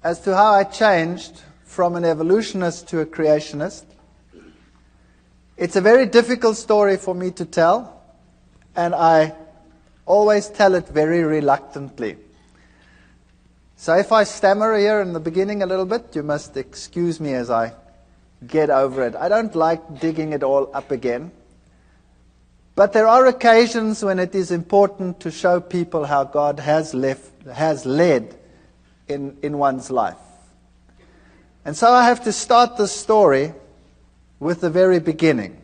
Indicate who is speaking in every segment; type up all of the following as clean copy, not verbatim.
Speaker 1: As to how I changed from an evolutionist to a creationist, it's a very difficult story for me to tell, and I always tell it very reluctantly. So if I stammer here in the beginning a little bit, you must excuse me as I get over it. I don't like digging it all up again. But there are occasions when it is important to show people how God has led in one's life. And so I have to start the story with the very beginning.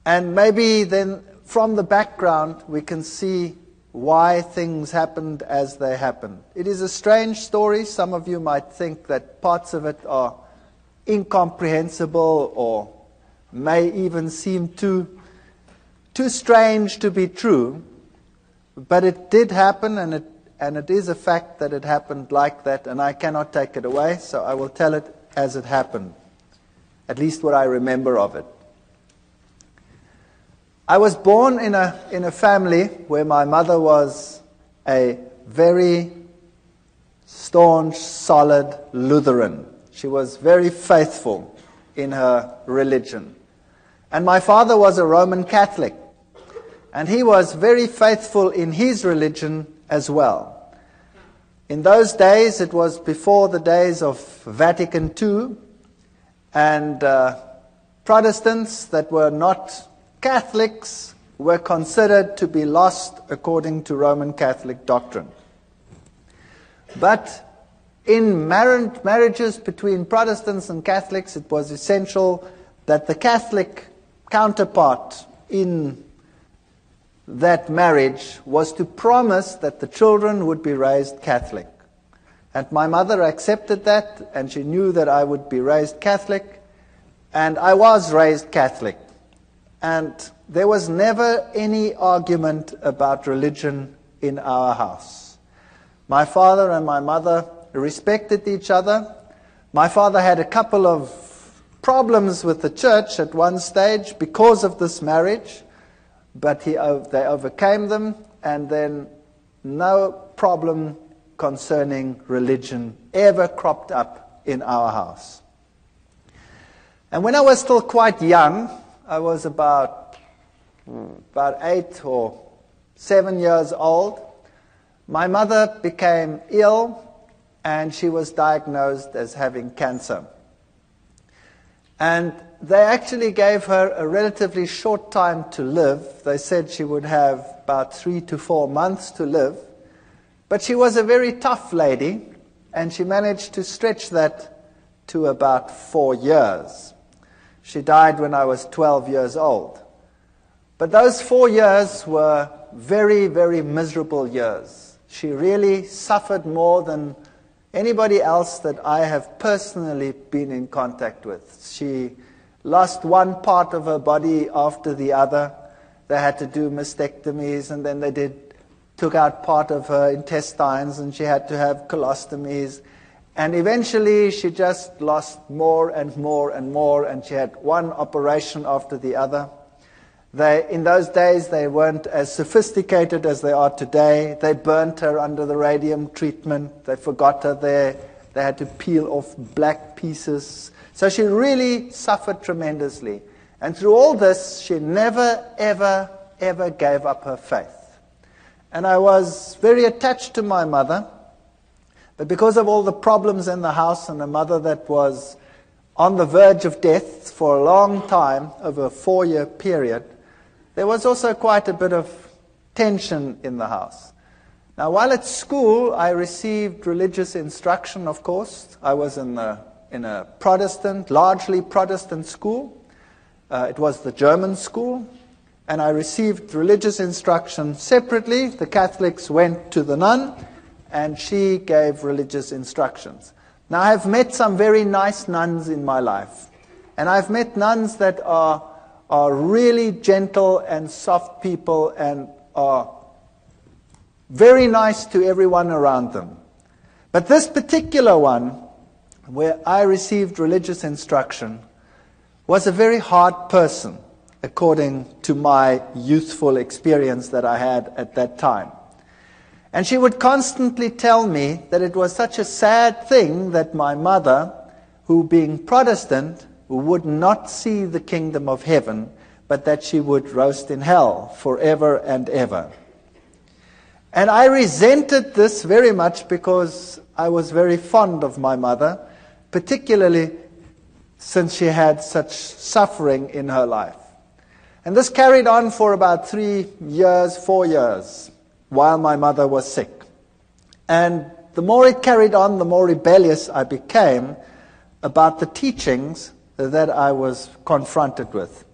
Speaker 1: And maybe then from the background we can see why things happened as they happened. It is a strange story. Some of you might think that parts of it are incomprehensible or may even seem too strange to be true. But it did happen, and it is a fact that it happened like that, and I cannot take it away, so I will tell it as it happened, at least what I remember of it. I was born in a family where my mother was a very staunch, solid Lutheran. She was very faithful in her religion. And my father was a Roman Catholic, and he was very faithful in his religion as well. In those days, it was before the days of Vatican II, and Protestants that were not Catholics were considered to be lost according to Roman Catholic doctrine. But in marriages between Protestants and Catholics, it was essential that the Catholic counterpart in that marriage was to promise that the children would be raised Catholic. And my mother accepted that, and she knew that I would be raised Catholic, and I was raised Catholic. And there was never any argument about religion in our house. My father and my mother respected each other. My father had a couple of problems with the church at one stage because of this marriage, but they overcame them, and then no problem concerning religion ever cropped up in our house. And when I was still quite young, I was about 8 or 7 years old, my mother became ill, and she was diagnosed as having cancer. And they actually gave her a relatively short time to live. They said she would have about 3 to 4 months to live. But she was a very tough lady, and she managed to stretch that to about 4 years. She died when I was 12 years old. But those 4 years were very, very miserable years. She really suffered more than anybody else that I have personally been in contact with. She lost one part of her body after the other. They had to do mastectomies, and then they took out part of her intestines, and she had to have colostomies. And eventually she just lost more and more and more, and she had one operation after the other. In those days, they weren't as sophisticated as they are today. They burnt her under the radium treatment. They forgot her there. They had to peel off black pieces. So she really suffered tremendously. And through all this, she never, ever, ever gave up her faith. And I was very attached to my mother. But because of all the problems in the house, and a mother that was on the verge of death for a long time, over a 4-year period, there was also quite a bit of tension in the house. Now, while at school, I received religious instruction, of course. I was in a Protestant, largely Protestant school. It was the German school. And I received religious instruction separately. The Catholics went to the nun, and she gave religious instructions. Now, I've met some very nice nuns in my life. And I've met nuns that are are really gentle and soft people and are very nice to everyone around them. But this particular one, where I received religious instruction, was a very hard person, according to my youthful experience that I had at that time. And she would constantly tell me that it was such a sad thing that my mother, who being Protestant, would not see the kingdom of heaven, but that she would roast in hell forever and ever. And I resented this very much because I was very fond of my mother, particularly since she had such suffering in her life. And this carried on for about 3 years, 4 years, while my mother was sick. And the more it carried on, the more rebellious I became about the teachings that I was confronted with.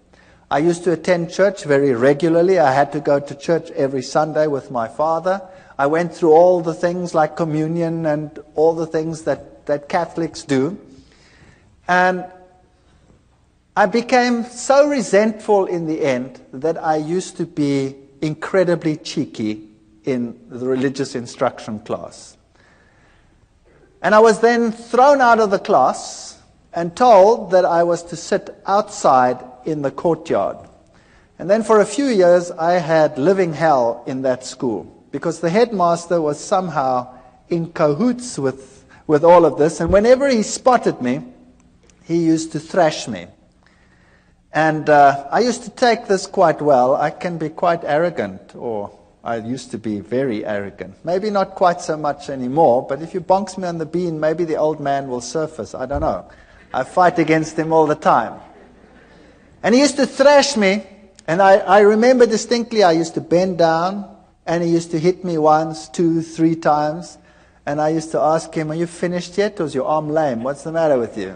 Speaker 1: I used to attend church very regularly. I had to go to church every Sunday with my father. I went through all the things like communion and all the things that Catholics do. And I became so resentful in the end that I used to be incredibly cheeky in the religious instruction class. And I was then thrown out of the class and told that I was to sit outside in the courtyard. And then for a few years I had living hell in that school, because the headmaster was somehow in cahoots with all of this, and whenever he spotted me, he used to thrash me. And I used to take this quite well. I can be quite arrogant, or I used to be very arrogant. Maybe not quite so much anymore, but if you bonks me on the bean, maybe the old man will surface. I don't know. I fight against him all the time. And he used to thrash me, and I remember distinctly I used to bend down, and he used to hit me once, 2, 3 times, and I used to ask him, "Are you finished yet, or is your arm lame? What's the matter with you?"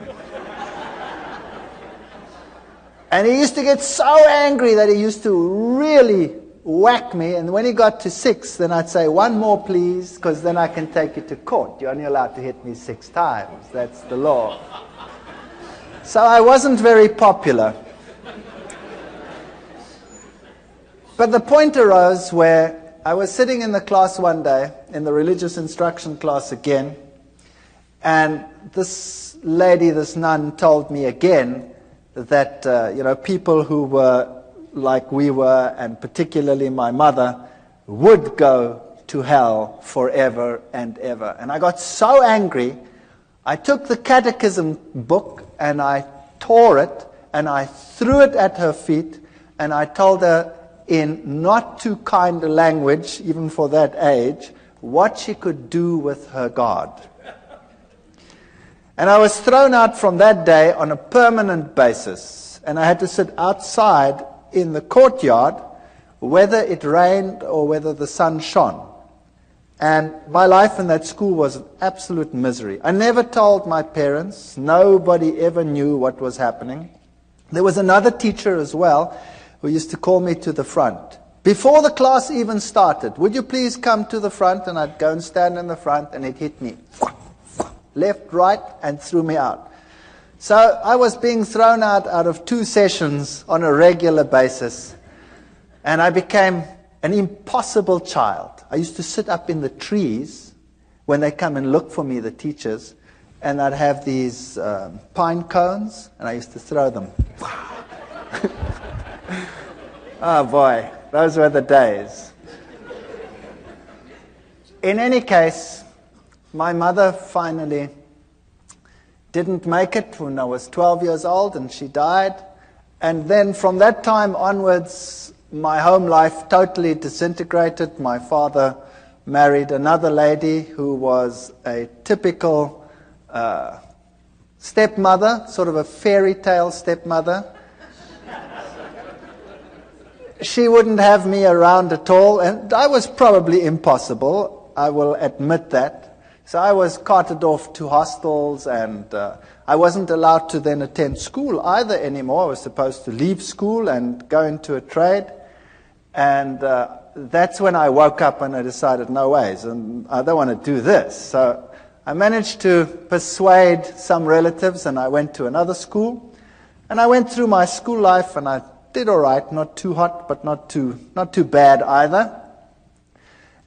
Speaker 1: And he used to get so angry that he used to really whack me, and when he got to 6, then I'd say, "1 more please, because then I can take you to court. You're only allowed to hit me 6 times. That's the law." So I wasn't very popular. But the point arose where I was sitting in the class one day, in the religious instruction class again, and this lady, this nun, told me again that people who were like we were, and particularly my mother, would go to hell forever and ever. And I got so angry, I took the catechism book and I tore it and I threw it at her feet, and I told her in not too kind a language, even for that age, what she could do with her God. And I was thrown out from that day on a permanent basis, and I had to sit outside in the courtyard, whether it rained or whether the sun shone. And my life in that school was an absolute misery. I never told my parents. Nobody ever knew what was happening. There was another teacher as well who used to call me to the front. Before the class even started, "Would you please come to the front?" And I'd go and stand in the front, and he'd hit me left, right, and threw me out. So I was being thrown out of 2 sessions on a regular basis, and I became an impossible child. I used to sit up in the trees when they come and look for me, the teachers, and I'd have these pine cones, and I used to throw them. Oh boy, those were the days. In any case, my mother finally didn't make it when I was 12 years old, and she died. And then from that time onwards, my home life totally disintegrated. My father married another lady who was a typical stepmother, sort of a fairy tale stepmother. She wouldn't have me around at all, and I was probably impossible, I will admit that. So I was carted off to hostels, and I wasn't allowed to then attend school either anymore. I was supposed to leave school and go into a trade. And that's when I woke up and I decided, no ways, and I don't want to do this. So I managed to persuade some relatives, and I went to another school. And I went through my school life, and I did all right, not too hot, but not too bad either.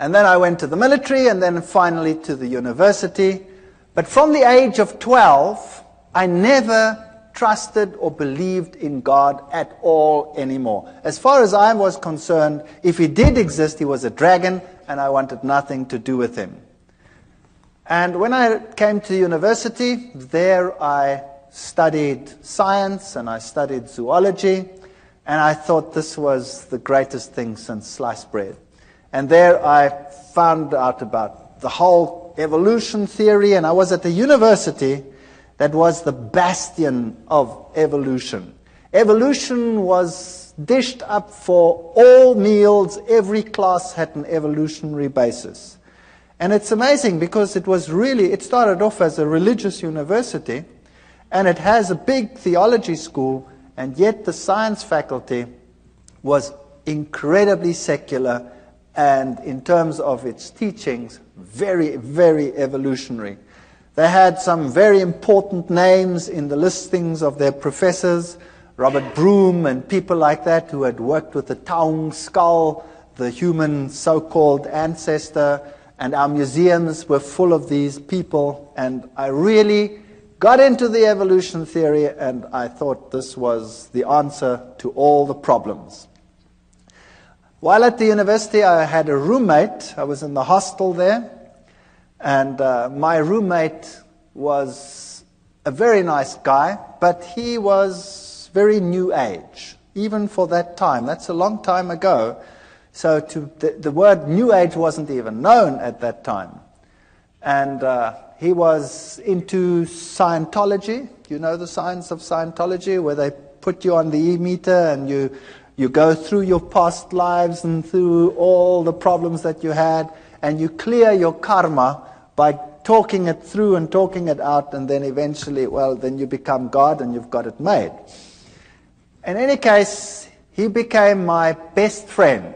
Speaker 1: And then I went to the military, and then finally to the university. But from the age of 12, I never trusted or believed in God at all anymore. As far as I was concerned, if he did exist, he was a dragon, and I wanted nothing to do with him. And when I came to university, there I studied science and I studied zoology, and I thought this was the greatest thing since sliced bread. And there I found out about the whole evolution theory, and I was at a university that was the bastion of evolution. Evolution was dished up for all meals. Every class had an evolutionary basis. And it's amazing because it started off as a religious university, and it has a big theology school, and yet the science faculty was incredibly secular, and in terms of its teachings, very, very evolutionary. They had some very important names in the listings of their professors, Robert Broom and people like that who had worked with the Taung skull, the human so-called ancestor, and our museums were full of these people. And I really got into the evolution theory, and I thought this was the answer to all the problems. While at the university, I had a roommate. I was in the hostel there. And my roommate was a very nice guy, but he was very new age, even for that time. That's a long time ago. So the word new age wasn't even known at that time. And he was into Scientology. You know the science of Scientology, where they put you on the e-meter and you go through your past lives and through all the problems that you had, and you clear your karma by talking it through and talking it out, and then eventually, then you become God and you've got it made. In any case, he became my best friend.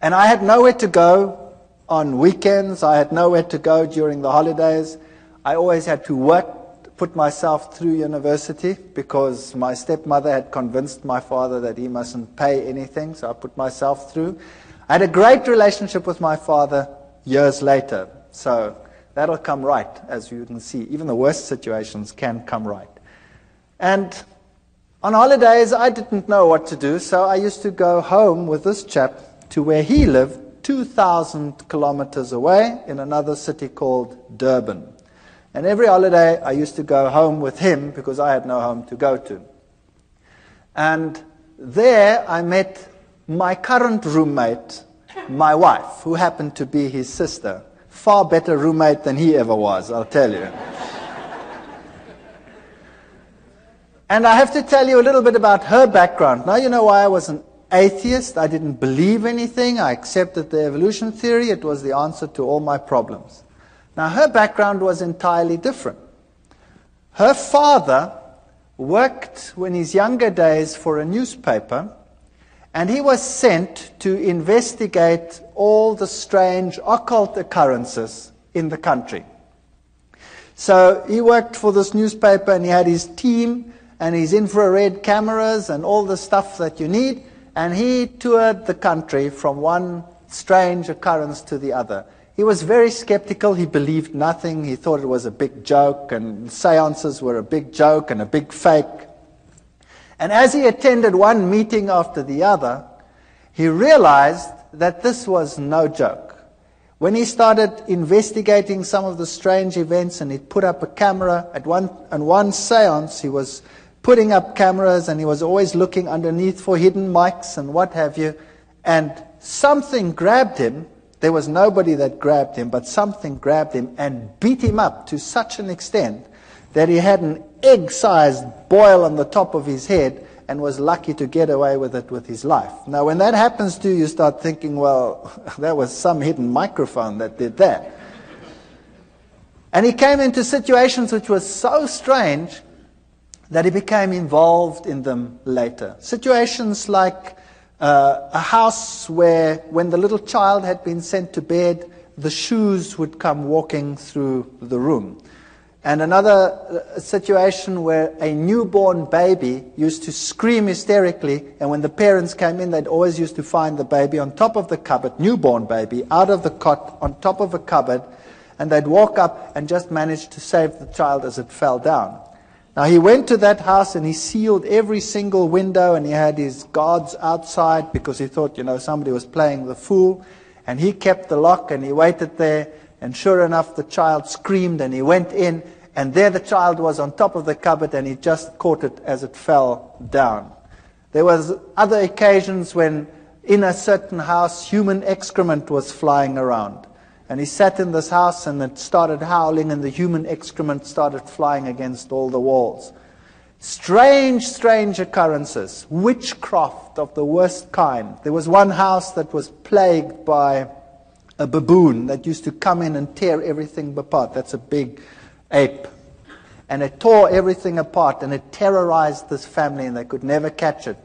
Speaker 1: And I had nowhere to go on weekends. I had nowhere to go during the holidays. I always had to work, put myself through university, because my stepmother had convinced my father that he mustn't pay anything, so I put myself through. I had a great relationship with my father years later. So that'll come right, as you can see. Even the worst situations can come right. And on holidays, I didn't know what to do, so I used to go home with this chap to where he lived, 2,000 kilometers away, in another city called Durban. And every holiday, I used to go home with him because I had no home to go to. And there I met my current roommate, my wife, who happened to be his sister. Far better roommate than he ever was, I'll tell you. And I have to tell you a little bit about her background. Now you know why I was an atheist. I didn't believe anything. I accepted the evolution theory. It was the answer to all my problems. Now her background was entirely different. Her father worked in his younger days for a newspaper, and he was sent to investigate all the strange occult occurrences in the country. So he worked for this newspaper, and he had his team and his infrared cameras and all the stuff that you need, and he toured the country from one strange occurrence to the other. He was very skeptical. He believed nothing. He thought it was a big joke, and seances were a big joke and a big fake. And as he attended one meeting after the other, he realized that this was no joke. When he started investigating some of the strange events, and he'd put up a camera at one seance, he was putting up cameras, and he was always looking underneath for hidden mics and what have you, and something grabbed him. There was nobody that grabbed him, but something grabbed him and beat him up to such an extent that he had an egg-sized boil on the top of his head and was lucky to get away with it with his life. Now, when that happens to you, you start thinking, well, that was some hidden microphone that did that. And he came into situations which were so strange that he became involved in them later. Situations like a house where, when the little child had been sent to bed, the shoes would come walking through the room. And another situation where a newborn baby used to scream hysterically, and when the parents came in, they'd always used to find the baby on top of the cupboard, newborn baby, out of the cot, on top of a cupboard, and they'd walk up and just manage to save the child as it fell down. Now he went to that house and he sealed every single window, and he had his guards outside because he thought, somebody was playing the fool, and he kept the lock and he waited there, and sure enough the child screamed and he went in, and there the child was on top of the cupboard, and he just caught it as it fell down. There was other occasions when in a certain house human excrement was flying around. And he sat in this house and it started howling, and the human excrement started flying against all the walls. Strange, strange occurrences. Witchcraft of the worst kind. There was one house that was plagued by a baboon that used to come in and tear everything apart. That's a big ape. And it tore everything apart, and it terrorized this family, and they could never catch it.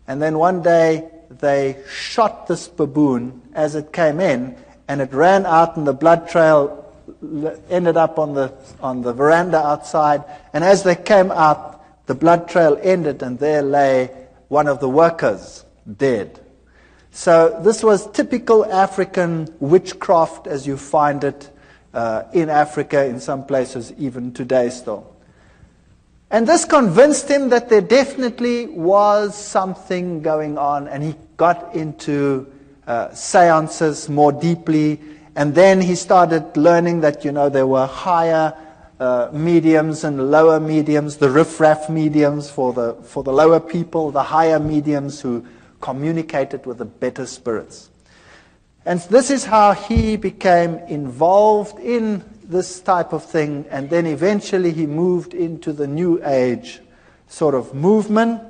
Speaker 1: And then one day they shot this baboon as it came in, and it ran out, and the blood trail ended up on the veranda outside. And as they came out, the blood trail ended, and there lay one of the workers dead. So this was typical African witchcraft as you find it in Africa, in some places even today still. And this convinced him that there definitely was something going on, and he got into seances more deeply, and then he started learning that there were higher mediums and lower mediums, the riff-raff mediums for the lower people, the higher mediums who communicated with the better spirits. And this is how he became involved in this type of thing, and then eventually he moved into the New Age sort of movement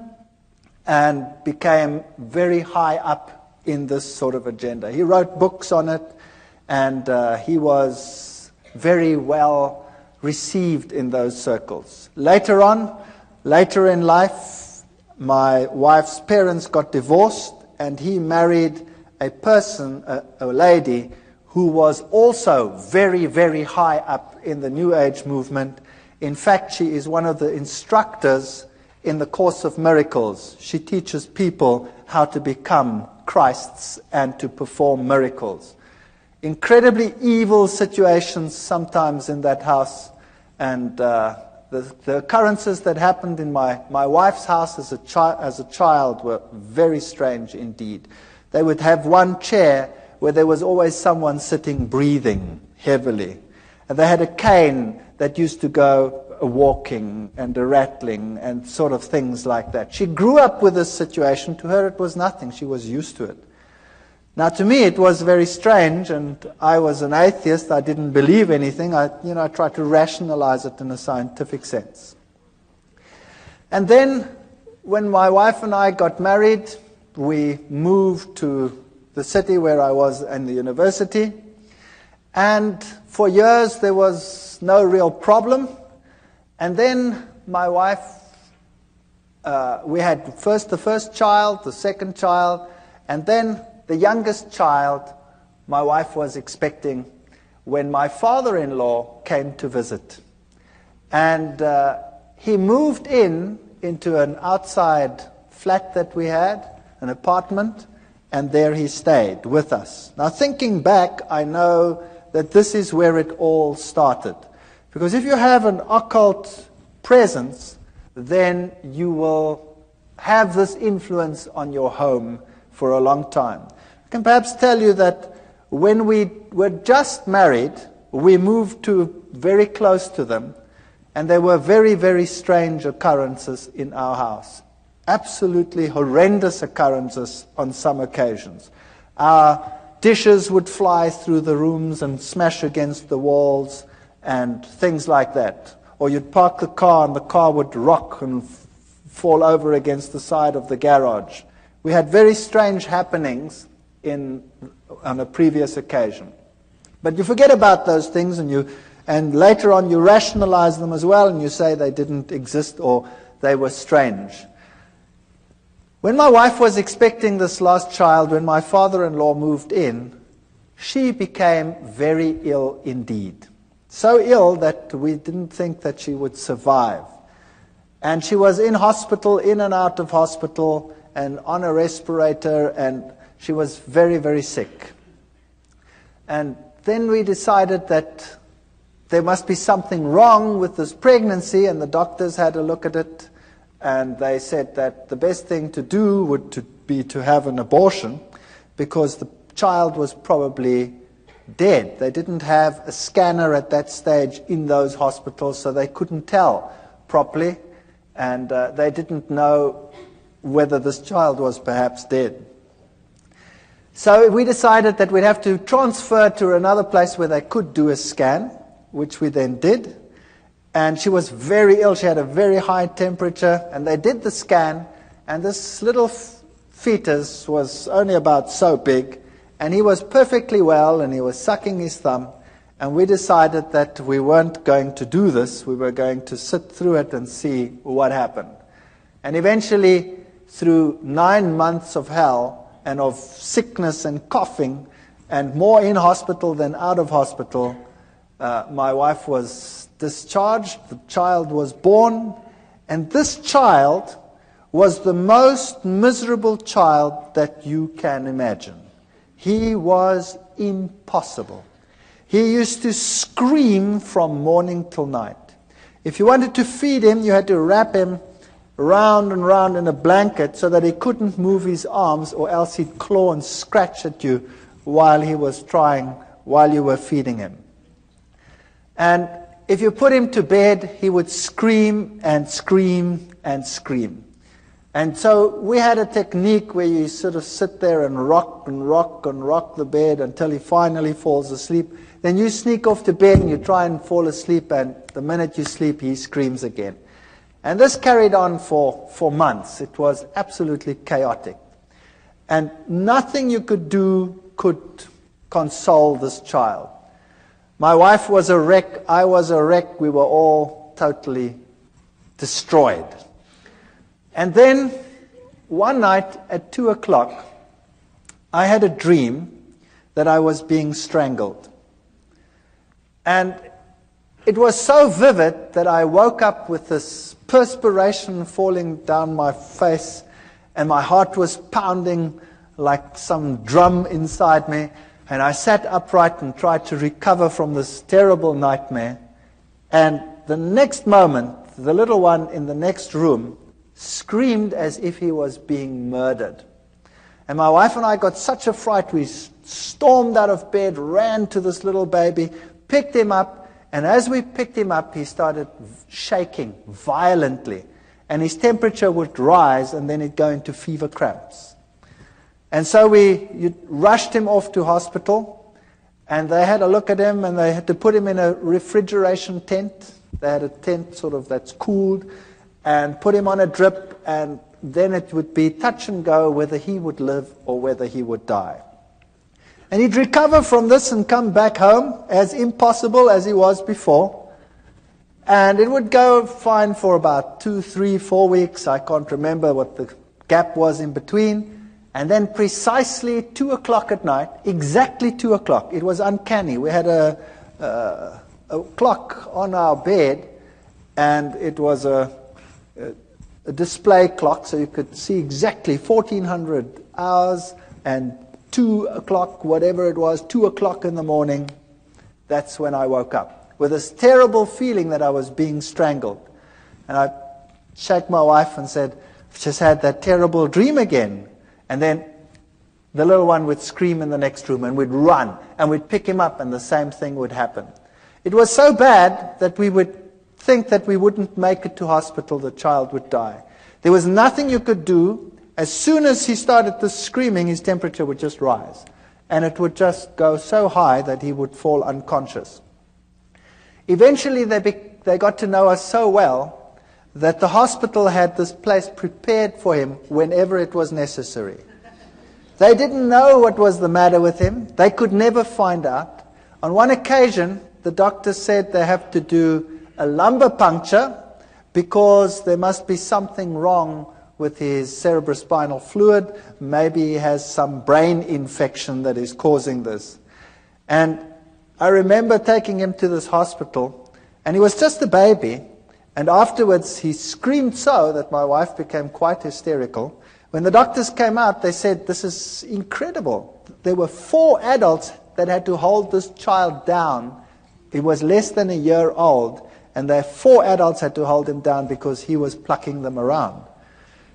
Speaker 1: and became very high up in this sort of agenda. He wrote books on it, and he was very well received in those circles. Later in life, my wife's parents got divorced, and he married a person, a lady, who was also very, very high up in the New Age movement. In fact, she is one of the instructors in the Course of Miracles. She teaches people how to become Christs and to perform miracles. Incredibly evil situations sometimes in that house, and the occurrences that happened in my wife's house as a child were very strange indeed. They would have one chair where there was always someone sitting breathing heavily. And they had a cane that used to go walking and a rattling and sort of things like that. She grew up with this situation. To her it was nothing. She was used to it. Now to me it was very strange, and I was an atheist. I didn't believe anything. I tried to rationalize it in a scientific sense. And then when my wife and I got married, we moved to the city where I was in the university, and for years there was no real problem. And then my wife, we had the first child, the second child, and then the youngest child my wife was expecting when my father-in-law came to visit. And he moved into an outside flat that we had, an apartment, and there he stayed with us. Now thinking back, I know that this is where it all started. Because if you have an occult presence, then you will have this influence on your home for a long time. I can perhaps tell you that when we were just married, we moved very close to them, and there were very, very strange occurrences in our house. Absolutely horrendous occurrences on some occasions. Our dishes would fly through the rooms and smash against the walls and things like that. Or you'd park the car and the car would rock and fall over against the side of the garage. We had very strange happenings on a previous occasion. But you forget about those things, and later on you rationalize them as well, and you say they didn't exist or they were strange. When my wife was expecting this last child, when my father-in-law moved in, she became very ill indeed. so ill that we didn't think that she would survive. And she was in hospital, in and out of hospital, and on a respirator, and she was very, very sick. And then we decided that there must be something wrong with this pregnancy, and the doctors had a look at it, and they said that the best thing to do would be to have an abortion, because the child was probably dead. They didn't have a scanner at that stage in those hospitals, so they couldn't tell properly, and they didn't know whether this child was perhaps dead. So we decided that we'd have to transfer to another place where they could do a scan, which we then did. And she was very ill. She had a very high temperature, and they did the scan, and this little fetus was only about so big, and he was perfectly well, and he was sucking his thumb, and we decided that we weren't going to do this. We were going to sit through it and see what happened. And eventually, through 9 months of hell and of sickness and coughing, and more in hospital than out of hospital, my wife was discharged, the child was born, and this child was the most miserable child that you can imagine. He was impossible. He used to scream from morning till night. If you wanted to feed him, you had to wrap him round and round in a blanket so that he couldn't move his arms, or else he'd claw and scratch at you while you were feeding him. And if you put him to bed, he would scream and scream and scream. And so we had a technique where you sort of sit there and rock and rock and rock the bed until he finally falls asleep. Then you sneak off to bed and you try and fall asleep, and the minute you sleep, he screams again. And this carried on for months. It was absolutely chaotic. And nothing you could do could console this child. My wife was a wreck, I was a wreck, we were all totally destroyed. And then, one night at 2 o'clock, I had a dream that I was being strangled. And it was so vivid that I woke up with this perspiration falling down my face, and my heart was pounding like some drum inside me. And I sat upright and tried to recover from this terrible nightmare. And the next moment, the little one in the next room screamed as if he was being murdered. And my wife and I got such a fright, we stormed out of bed, ran to this little baby, picked him up, and as we picked him up, he started shaking violently. And his temperature would rise, and then he'd go into fever cramps. And so we rushed him off to hospital, and they had a look at him, and they had to put him in a refrigeration tent. They had a tent sort of that's cooled, and put him on a drip, and then it would be touch and go whether he would live or whether he would die. And he'd recover from this and come back home as impossible as he was before. And it would go fine for about 2, 3, 4 weeks. I can't remember what the gap was in between. And then precisely 2 o'clock at night, exactly 2 o'clock, it was uncanny. We had a clock on our bed, and it was a display clock, so you could see exactly 1400 hours, and 2 o'clock, whatever it was, 2 o'clock in the morning, that's when I woke up, with this terrible feeling that I was being strangled. And I shook my wife and said, I've just had that terrible dream again. And then the little one would scream in the next room, and we'd run, and we'd pick him up, and the same thing would happen. It was so bad that we would think that we wouldn't make it to hospital, the child would die. There was nothing you could do. As soon as he started the screaming, his temperature would just rise. And it would just go so high that he would fall unconscious. Eventually they got to know us so well that the hospital had this place prepared for him whenever it was necessary. They didn't know what was the matter with him. They could never find out. On one occasion, the doctor said they have to do a lumbar puncture because there must be something wrong with his cerebrospinal fluid. Maybe he has some brain infection that is causing this. And I remember taking him to this hospital, and he was just a baby, and afterwards he screamed so that my wife became quite hysterical. When the doctors came out, they said, "This is incredible." There were 4 adults that had to hold this child down. He was less than a year old, and the 4 adults had to hold him down because he was plucking them around.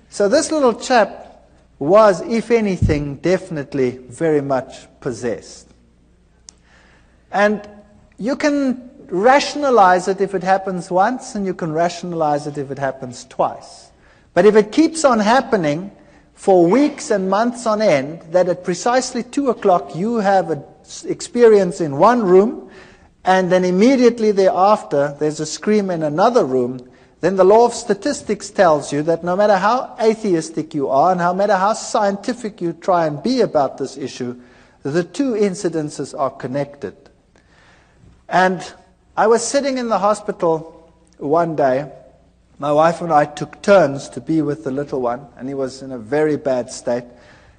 Speaker 1: So this little chap was, if anything, definitely very much possessed. And you can rationalize it if it happens once, and you can rationalize it if it happens twice. But if it keeps on happening for weeks and months on end, that at precisely 2 o'clock you have an experience in one room, and then immediately thereafter there's a scream in another room, then the law of statistics tells you that no matter how atheistic you are and no matter how scientific you try and be about this issue, the 2 incidences are connected. And I was sitting in the hospital one day. My wife and I took turns to be with the little one, and he was in a very bad state.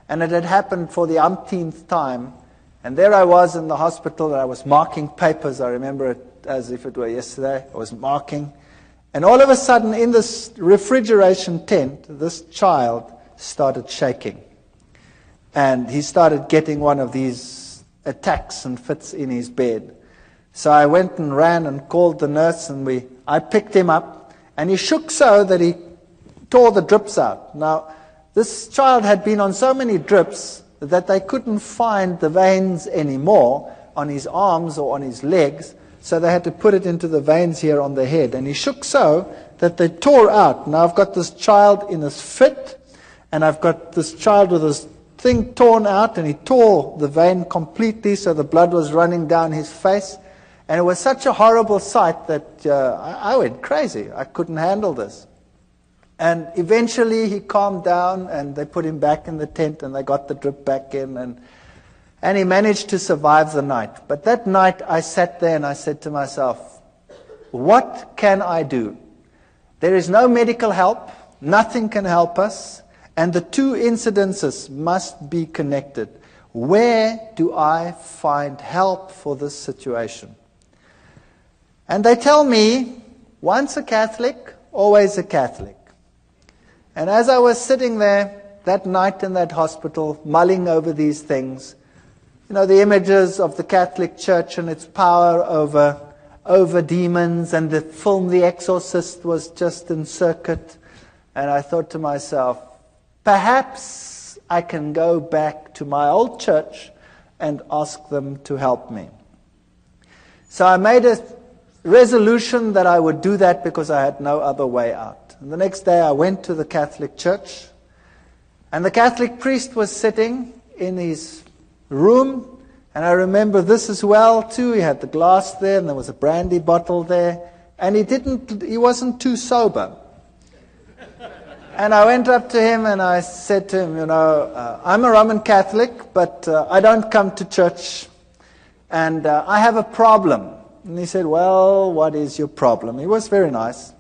Speaker 1: And it had happened for the umpteenth time. And there I was in the hospital, and I was marking papers. I remember it as if it were yesterday. I was marking. And all of a sudden, in this refrigeration tent, this child started shaking. And he started getting one of these attacks and fits in his bed. So I went and ran and called the nurse, and I picked him up. And he shook so that he tore the drips out. Now, this child had been on so many drips that they couldn't find the veins anymore on his arms or on his legs, so they had to put it into the veins here on the head. And he shook so that they tore out. Now I've got this child in his fit, and I've got this child with his thing torn out, and he tore the vein completely, so the blood was running down his face. And it was such a horrible sight that I went crazy. I couldn't handle this. And eventually he calmed down, and they put him back in the tent, and they got the drip back in, and he managed to survive the night. But that night I sat there and I said to myself, what can I do? There is no medical help, nothing can help us, and the 2 incidences must be connected. Where do I find help for this situation? And they tell me, once a Catholic, always a Catholic. And as I was sitting there that night in that hospital, mulling over these things, you know, the images of the Catholic Church and its power over demons, and the film The Exorcist was just in circuit. And I thought to myself, perhaps I can go back to my old church and ask them to help me. So I made a resolution that I would do that because I had no other way out. And the next day I went to the Catholic Church, and the Catholic priest was sitting in his room, and I remember this as well too. He had the glass there, and there was a brandy bottle there, and he wasn't too sober. And I went up to him and I said to him, I'm a Roman Catholic, but I don't come to church, and I have a problem. And he said, well, what is your problem? He was very nice.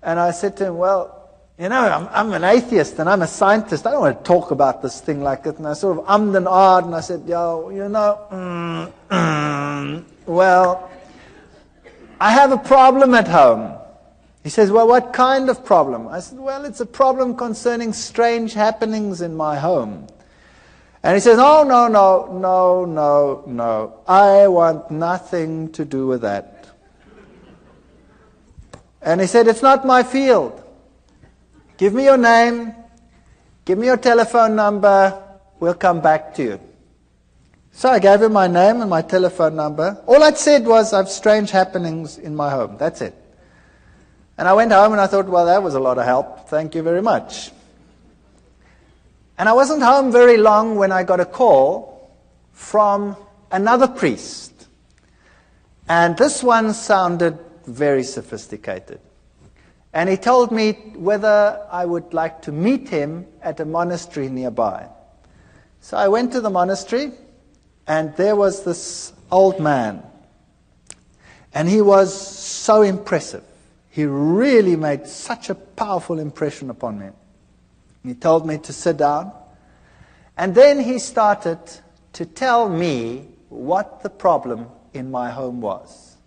Speaker 1: And I said to him, well, I'm an atheist and I'm a scientist. I don't want to talk about this thing like that. And I sort of ummed and ahed, and I said, well, I have a problem at home. He says, well, what kind of problem? I said, well, it's a problem concerning strange happenings in my home. And he says, oh, no. I want nothing to do with that. And he said, it's not my field. Give me your name, give me your telephone number, we'll come back to you. So I gave him my name and my telephone number. All I'd said was, I have strange happenings in my home. That's it. And I went home and I thought, well, that was a lot of help. Thank you very much. And I wasn't home very long when I got a call from another priest. And this one sounded very sophisticated. And he told me whether I would like to meet him at a monastery nearby. So I went to the monastery, and there was this old man. And he was so impressive. He really made such a powerful impression upon me. He told me to sit down. And then he started to tell me what the problem in my home was.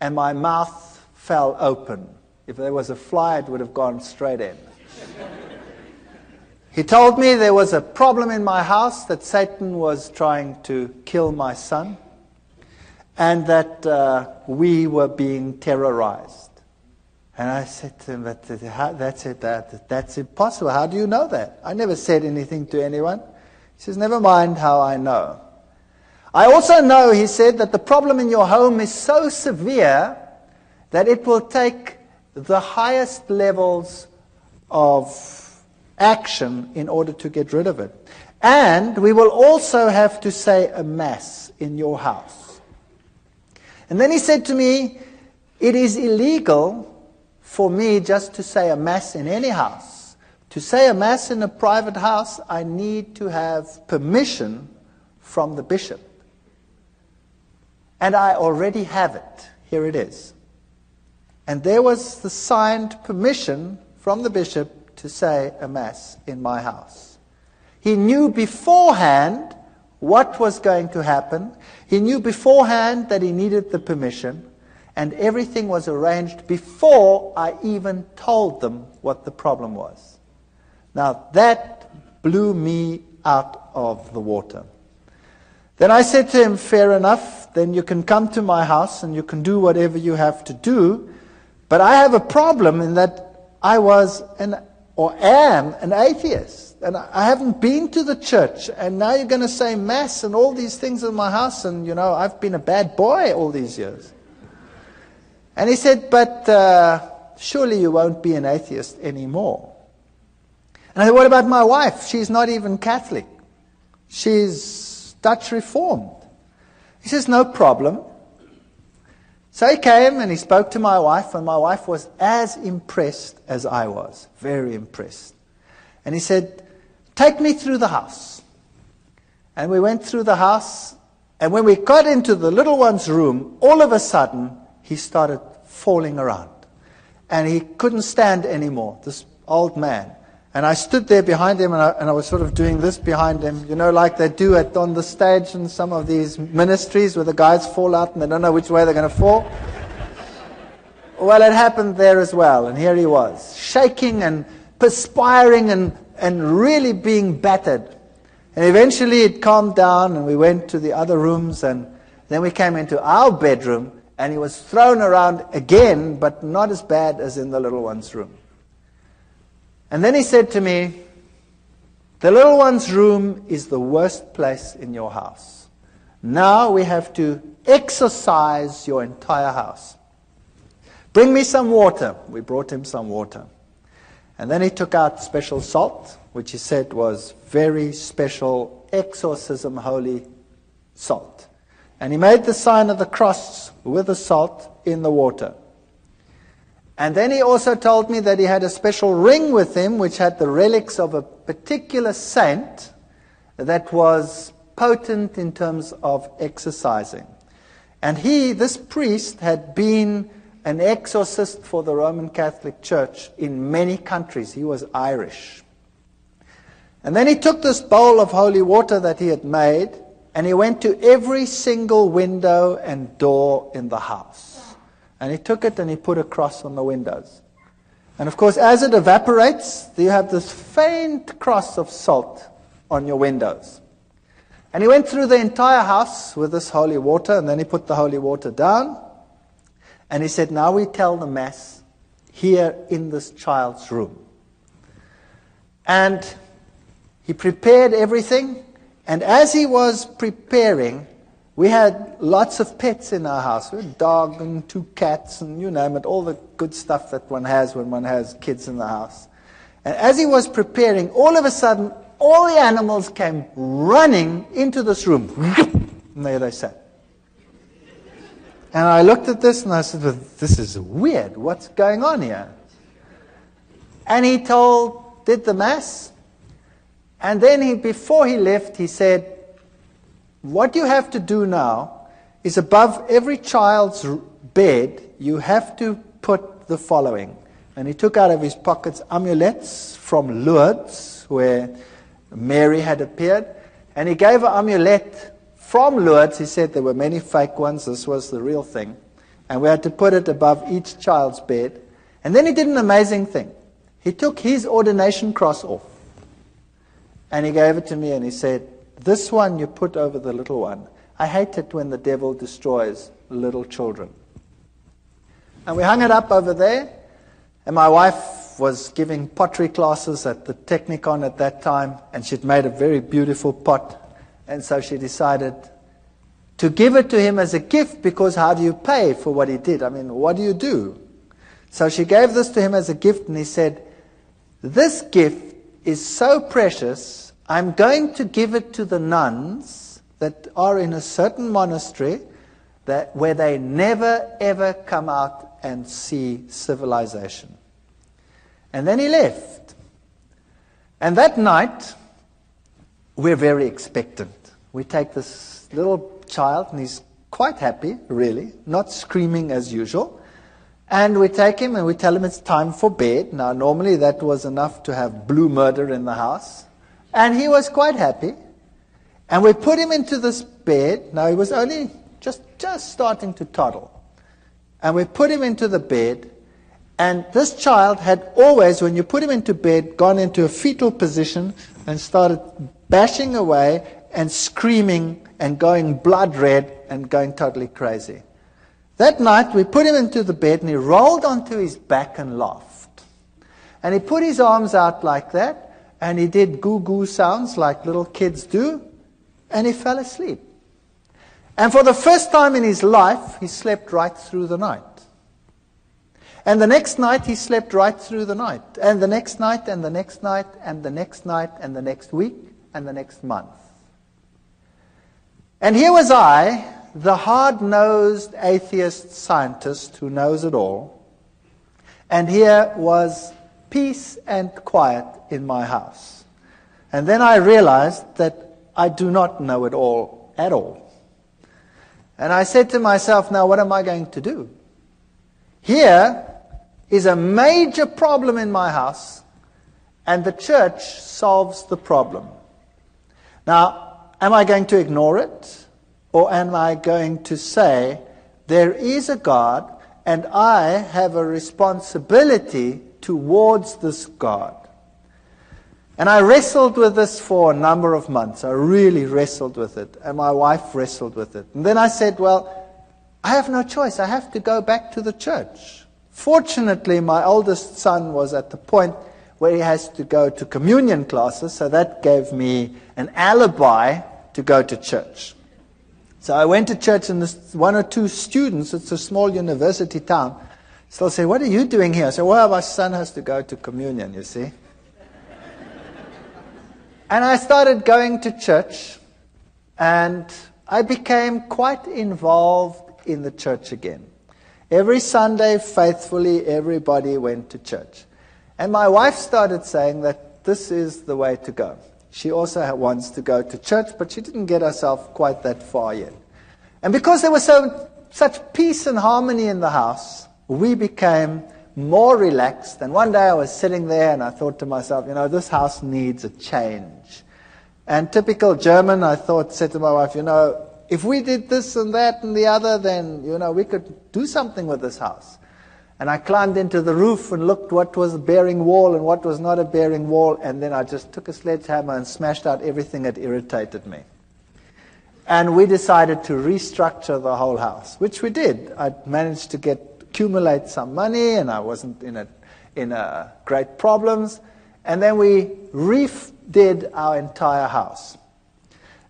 Speaker 1: And my mouth fell open. If there was a fly, it would have gone straight in. He told me there was a problem in my house, that Satan was trying to kill my son, and that we were being terrorized. And I said to him, that's impossible. How do you know that? I never said anything to anyone. He says, never mind how I know. I also know, he said, that the problem in your home is so severe that it will take the highest levels of action in order to get rid of it. And we will also have to say a mass in your house. And then he said to me, it is illegal for me just to say a mass in any house. To say a mass in a private house, I need to have permission from the bishop. And I already have it. Here it is. And there was the signed permission from the bishop to say a mass in my house. He knew beforehand what was going to happen. He knew beforehand that he needed the permission, and everything was arranged before I even told them what the problem was. Now that blew me out of the water. Then I said to him, fair enough, then you can come to my house and you can do whatever you have to do, but I have a problem in that I was am an atheist, and I haven't been to the church, and now you're going to say mass and all these things in my house, and I've been a bad boy all these years. And he said, but surely you won't be an atheist anymore. And I said, what about my wife? She's not even Catholic. She's Dutch Reformed. He says, no problem. So he came and he spoke to my wife, and my wife was as impressed as I was, very impressed. And he said, take me through the house. And we went through the house, and when we got into the little one's room, all of a sudden, he started falling around. And he couldn't stand anymore, this old man. And I stood there behind him, and I was sort of doing this behind him, like they do on the stage in some of these ministries where the guys fall out and they don't know which way they're going to fall. Well, it happened there as well. And here he was, shaking and perspiring and really being battered. And eventually it calmed down, and we went to the other rooms, and then we came into our bedroom, and he was thrown around again, but not as bad as in the little one's room. And then he said to me, the little one's room is the worst place in your house. Now we have to exorcise your entire house. Bring me some water. We brought him some water. And then he took out special salt, which he said was very special exorcism holy salt. And he made the sign of the cross with the salt in the water. And then he also told me that he had a special ring with him which had the relics of a particular saint that was potent in terms of exorcising. And this priest, had been an exorcist for the Roman Catholic Church in many countries. He was Irish. And then he took this bowl of holy water that he had made, and he went to every single window and door in the house. And he took it and he put a cross on the windows. And of course, as it evaporates, you have this faint cross of salt on your windows. And he went through the entire house with this holy water, and then he put the holy water down. And he said, now we tell the Mass here in this child's room. And he prepared everything. And as he was preparing, we had lots of pets in our house. We had a dog and 2 cats and you name it, all the good stuff that one has when one has kids in the house. And as he was preparing, all of a sudden, all the animals came running into this room. And there they sat. And I looked at this and I said, well, this is weird. What's going on here? And he did the Mass. And then before he left, he said, what you have to do now is above every child's bed, you have to put the following. And he took out of his pockets amulets from Lourdes, where Mary had appeared. And he gave an amulet from Lourdes. He said there were many fake ones. This was the real thing. And we had to put it above each child's bed. And then he did an amazing thing. He took his ordination cross off. And he gave it to me and he said, this one you put over the little one. I hate it when the devil destroys little children. And we hung it up over there. And my wife was giving pottery classes at the Technicon at that time. And she'd made a very beautiful pot. And so she decided to give it to him as a gift, because how do you pay for what he did? I mean, what do you do? So she gave this to him as a gift, and he said, this gift is so precious, I'm going to give it to the nuns that are in a certain monastery where they never ever come out and see civilization. And then he left. And that night, we're very expectant. We take this little child, and he's quite happy, really, not screaming as usual. And we take him and we tell him it's time for bed. Now, normally that was enough to have blue murder in the house. And he was quite happy. And we put him into this bed. Now, he was only just starting to toddle. And we put him into the bed. And this child had always, when you put him into bed, gone into a fetal position and started bashing away and screaming and going blood red and going totally crazy. That night, we put him into the bed, and he rolled onto his back and laughed. And he put his arms out like that, and he did goo-goo sounds like little kids do, and he fell asleep. And for the first time in his life, he slept right through the night. And the next night, he slept right through the night. And the next night, and the next night, and the next night, and the next week, and the next month. And here was I, the hard-nosed atheist scientist who knows it all. And here was peace and quiet in my house. And then I realized that I do not know it all at all. And I said to myself, now what am I going to do? Here is a major problem in my house, and the church solves the problem. Now, am I going to ignore it? Or am I going to say, there is a God, and I have a responsibility towards this God? And I wrestled with this for a number of months. I really wrestled with it. And my wife wrestled with it. And then I said, well, I have no choice. I have to go back to the church. Fortunately, my oldest son was at the point where he has to go to communion classes, so that gave me an alibi to go to church. So I went to church, and one or two students, it's a small university town, still say, what are you doing here? I said, well, my son has to go to communion, you see. And I started going to church, and I became quite involved in the church again. Every Sunday, faithfully, everybody went to church. And my wife started saying that this is the way to go. She also wants to go to church, but she didn't get herself quite that far yet. And because there was such peace and harmony in the house, we became more relaxed. And one day I was sitting there and I thought to myself, this house needs a change. And typical German, I said to my wife, if we did this and that and the other, then, we could do something with this house. And I climbed into the roof and looked what was a bearing wall and what was not a bearing wall, and then I just took a sledgehammer and smashed out everything that irritated me. And we decided to restructure the whole house, which we did. I managed to accumulate some money, and I wasn't in great problems. And then we redid our entire house.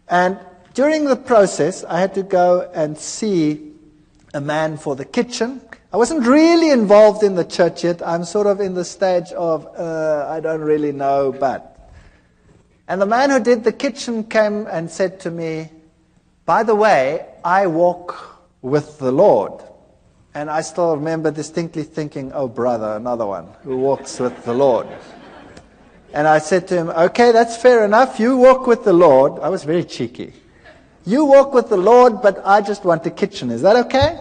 Speaker 1: And during the process, I had to go and see a man for the kitchen. I wasn't really involved in the church yet. I'm sort of in the stage of, I don't really know, but. And the man who did the kitchen came and said to me, by the way, I walk with the Lord. And I still remember distinctly thinking, oh brother, another one who walks with the Lord. And I said to him, okay, that's fair enough. You walk with the Lord. I was very cheeky. You walk with the Lord, but I just want the kitchen. Is that okay?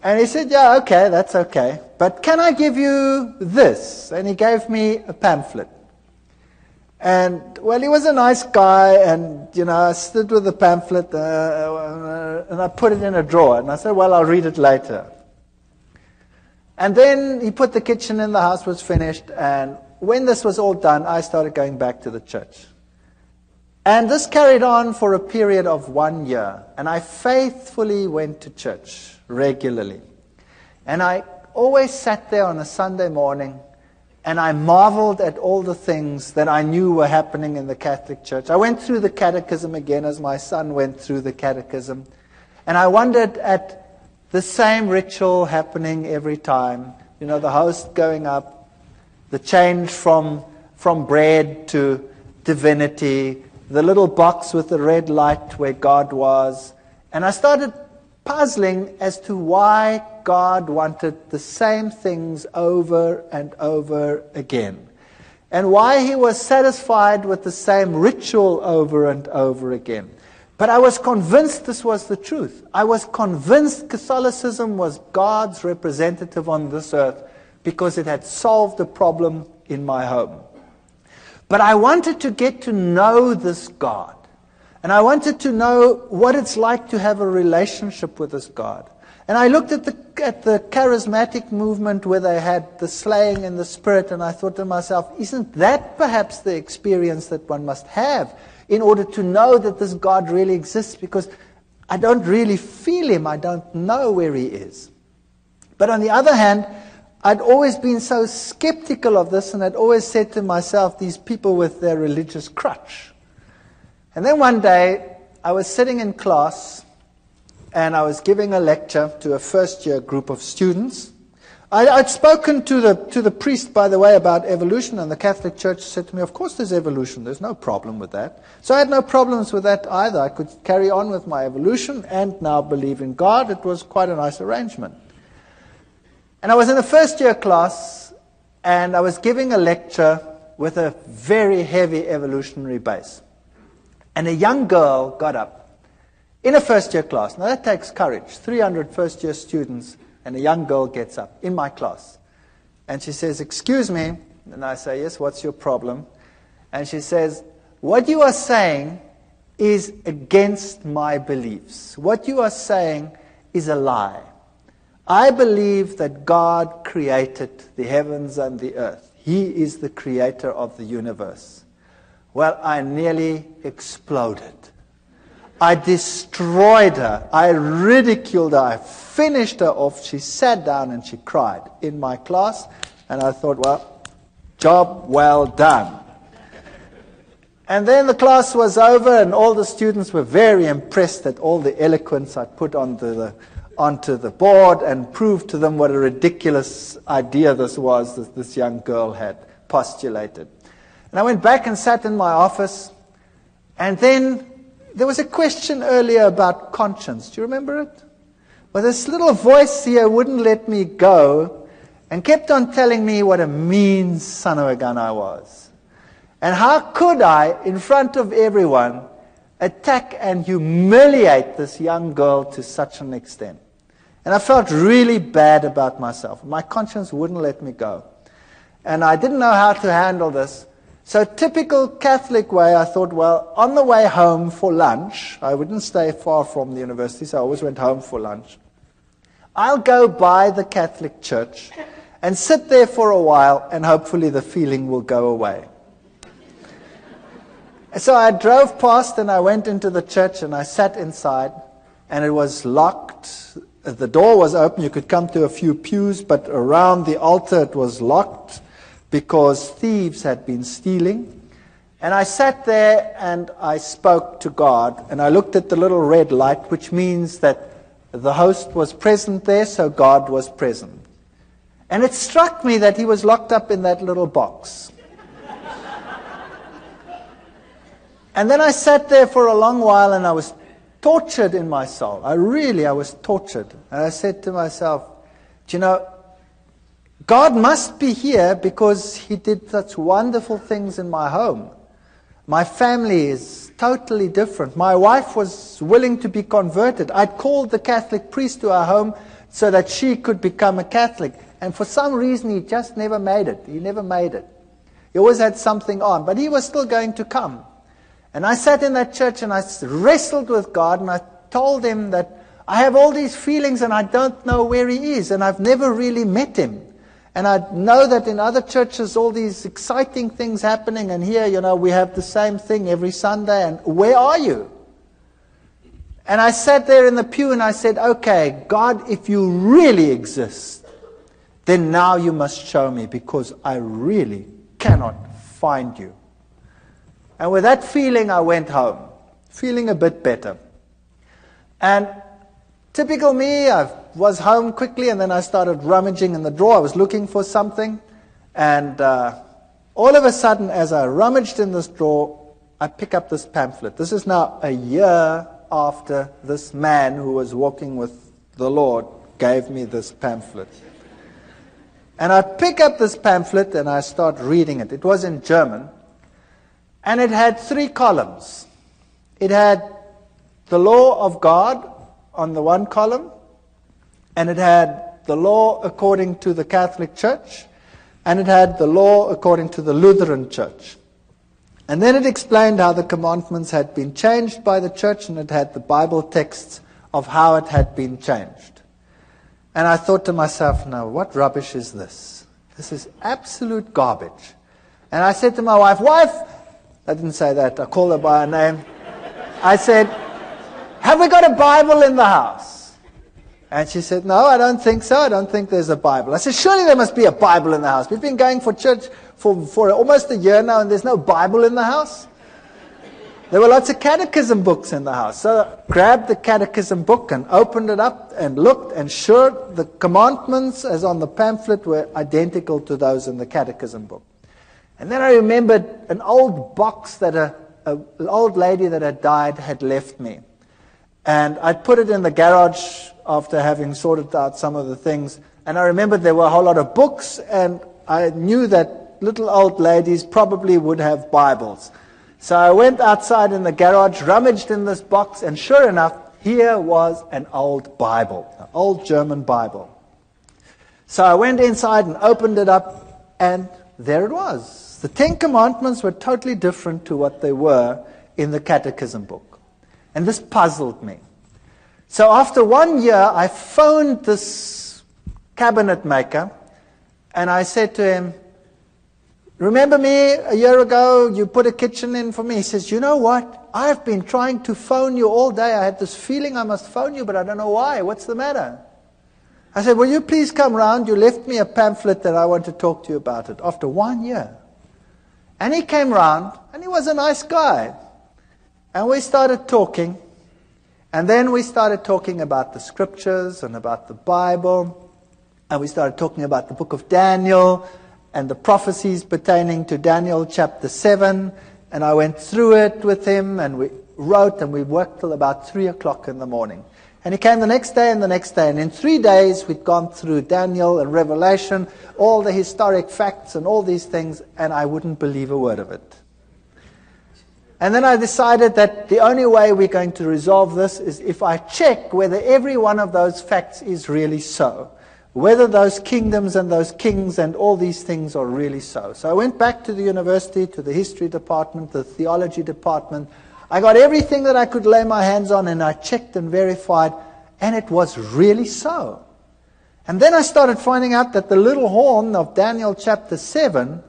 Speaker 1: And he said, yeah, okay, that's okay. But can I give you this? And he gave me a pamphlet. And, well, he was a nice guy, and, I stood with the pamphlet, and I put it in a drawer, and I said, well, I'll read it later. And then he put the kitchen in, the house was finished, and when this was all done, I started going back to the church. And this carried on for a period of 1 year, and I faithfully went to church regularly. And I always sat there on a Sunday morning, and I marveled at all the things that I knew were happening in the Catholic Church. I went through the catechism again as my son went through the catechism. And I wondered at the same ritual happening every time. The host going up, the change from bread to divinity, the little box with the red light where God was. And I started puzzling as to why God wanted the same things over and over again, and why he was satisfied with the same ritual over and over again. But I was convinced this was the truth. I was convinced Catholicism was God's representative on this earth because it had solved a problem in my home. But I wanted to get to know this God. And I wanted to know what it's like to have a relationship with this God. And I looked at the charismatic movement where they had the slaying in the spirit, and I thought to myself, isn't that perhaps the experience that one must have in order to know that this God really exists? Because I don't really feel him. I don't know where he is. But on the other hand, I'd always been so skeptical of this, and I'd always said to myself, these people with their religious crutch. And then one day, I was sitting in class, and I was giving a lecture to a first-year group of students. I'd spoken to the priest, by the way, about evolution, and the Catholic Church said to me, of course there's evolution, there's no problem with that. So I had no problems with that either. I could carry on with my evolution and now believe in God. It was quite a nice arrangement. And I was in a first-year class, and I was giving a lecture with a very heavy evolutionary base. And a young girl got up in a first-year class. Now that takes courage. 300 first-year students, and a young girl gets up in my class. And she says, excuse me. And I say, yes, what's your problem? And she says, what you are saying is against my beliefs. What you are saying is a lie. I believe that God created the heavens and the earth. He is the creator of the universe. Well, I nearly exploded. I destroyed her. I ridiculed her. I finished her off. She sat down and she cried in my class. And I thought, well, job well done. And then the class was over, and all the students were very impressed at all the eloquence I put onto the board, and proved to them what a ridiculous idea this was that this young girl had postulated. And I went back and sat in my office, and then there was a question earlier about conscience. Do you remember it? Well, this little voice here wouldn't let me go and kept on telling me what a mean son of a gun I was. And how could I, in front of everyone, attack and humiliate this young girl to such an extent? And I felt really bad about myself. My conscience wouldn't let me go. And I didn't know how to handle this. So typical Catholic way, I thought, well, on the way home for lunch, I wouldn't stay far from the university, so I always went home for lunch. I'll go by the Catholic Church and sit there for a while, and hopefully the feeling will go away. So I drove past, and I went into the church, and I sat inside, and it was locked. The door was open. You could come to a few pews, but around the altar it was locked because thieves had been stealing. And I sat there and I spoke to God, and I looked at the little red light, which means that the host was present there, so God was present. And it struck me that he was locked up in that little box. And then I sat there for a long while, and I was tortured in my soul. I was tortured. And I said to myself, do you know, God must be here because he did such wonderful things in my home. My family is totally different. My wife was willing to be converted. I'd called the Catholic priest to our home so that she could become a Catholic. And for some reason, he just never made it. He never made it. He always had something on, but he was still going to come. And I sat in that church and I wrestled with God, and I told him that I have all these feelings and I don't know where he is, and I've never really met him. And I know that in other churches all these exciting things happening, and here, we have the same thing every Sunday, and where are you? And I sat there in the pew and I said, okay, God, if you really exist, then now you must show me, because I really cannot find you. And with that feeling, I went home, feeling a bit better. And typical me, I was home quickly, and then I started rummaging in the drawer. I was looking for something, and all of a sudden, as I rummaged in this drawer, I pick up this pamphlet. This is now a year after this man who was walking with the Lord gave me this pamphlet. And I pick up this pamphlet and I start reading it. It was in German, and it had 3 columns. It had the law of God on the one column, and it had the law according to the Catholic Church, and it had the law according to the Lutheran Church. And then it explained how the commandments had been changed by the church, and it had the Bible texts of how it had been changed. And I thought to myself, now, what rubbish is this? This is absolute garbage. And I said to my wife, I didn't say that, I called her by her name. I said, have we got a Bible in the house? And she said, no, I don't think so. I don't think there's a Bible. I said, surely there must be a Bible in the house. We've been going for church for almost a year now, and there's no Bible in the house. There were lots of catechism books in the house. So I grabbed the catechism book and opened it up and looked, and sure, the commandments as on the pamphlet were identical to those in the catechism book. And then I remembered an old box that an old lady that had died had left me. And I'd put it in the garage after having sorted out some of the things. And I remembered there were a whole lot of books, and I knew that little old ladies probably would have Bibles. So I went outside in the garage, rummaged in this box, and sure enough, here was an old Bible, an old German Bible. So I went inside and opened it up, and there it was. The 10 Commandments were totally different to what they were in the catechism book. And this puzzled me. So after 1 year, I phoned this cabinet maker, and I said to him, remember me a year ago, you put a kitchen in for me? He says, you know what? I've been trying to phone you all day. I had this feeling I must phone you, but I don't know why. What's the matter? I said, will you please come round? You left me a pamphlet that I want to talk to you about it. After 1 year. And he came round, and he was a nice guy. And we started talking. And then we started talking about the scriptures and about the Bible. And we started talking about the book of Daniel and the prophecies pertaining to Daniel chapter 7. And I went through it with him, and we wrote, and we worked till about 3 o'clock in the morning. And he came the next day and the next day. And in 3 days, we'd gone through Daniel and Revelation, all the historic facts and all these things, and I wouldn't believe a word of it. And then I decided that the only way we're going to resolve this is if I check whether every one of those facts is really so. Whether those kingdoms and those kings and all these things are really so. So I went back to the university, to the history department, the theology department. I got everything that I could lay my hands on, and I checked and verified, and it was really so. And then I started finding out that the little horn of Daniel chapter 7,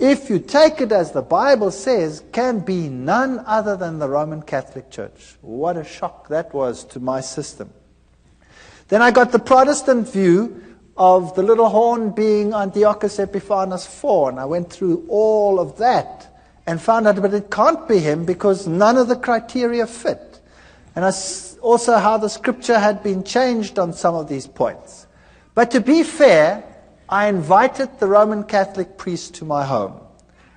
Speaker 1: if you take it as the Bible says, can be none other than the Roman Catholic Church. What a shock that was to my system. Then I got the Protestant view of the little horn being Antiochus Epiphanes IV, and I went through all of that and found out, but it can't be him because none of the criteria fit. And also how the scripture had been changed on some of these points. But to be fair, I invited the Roman Catholic priest to my home.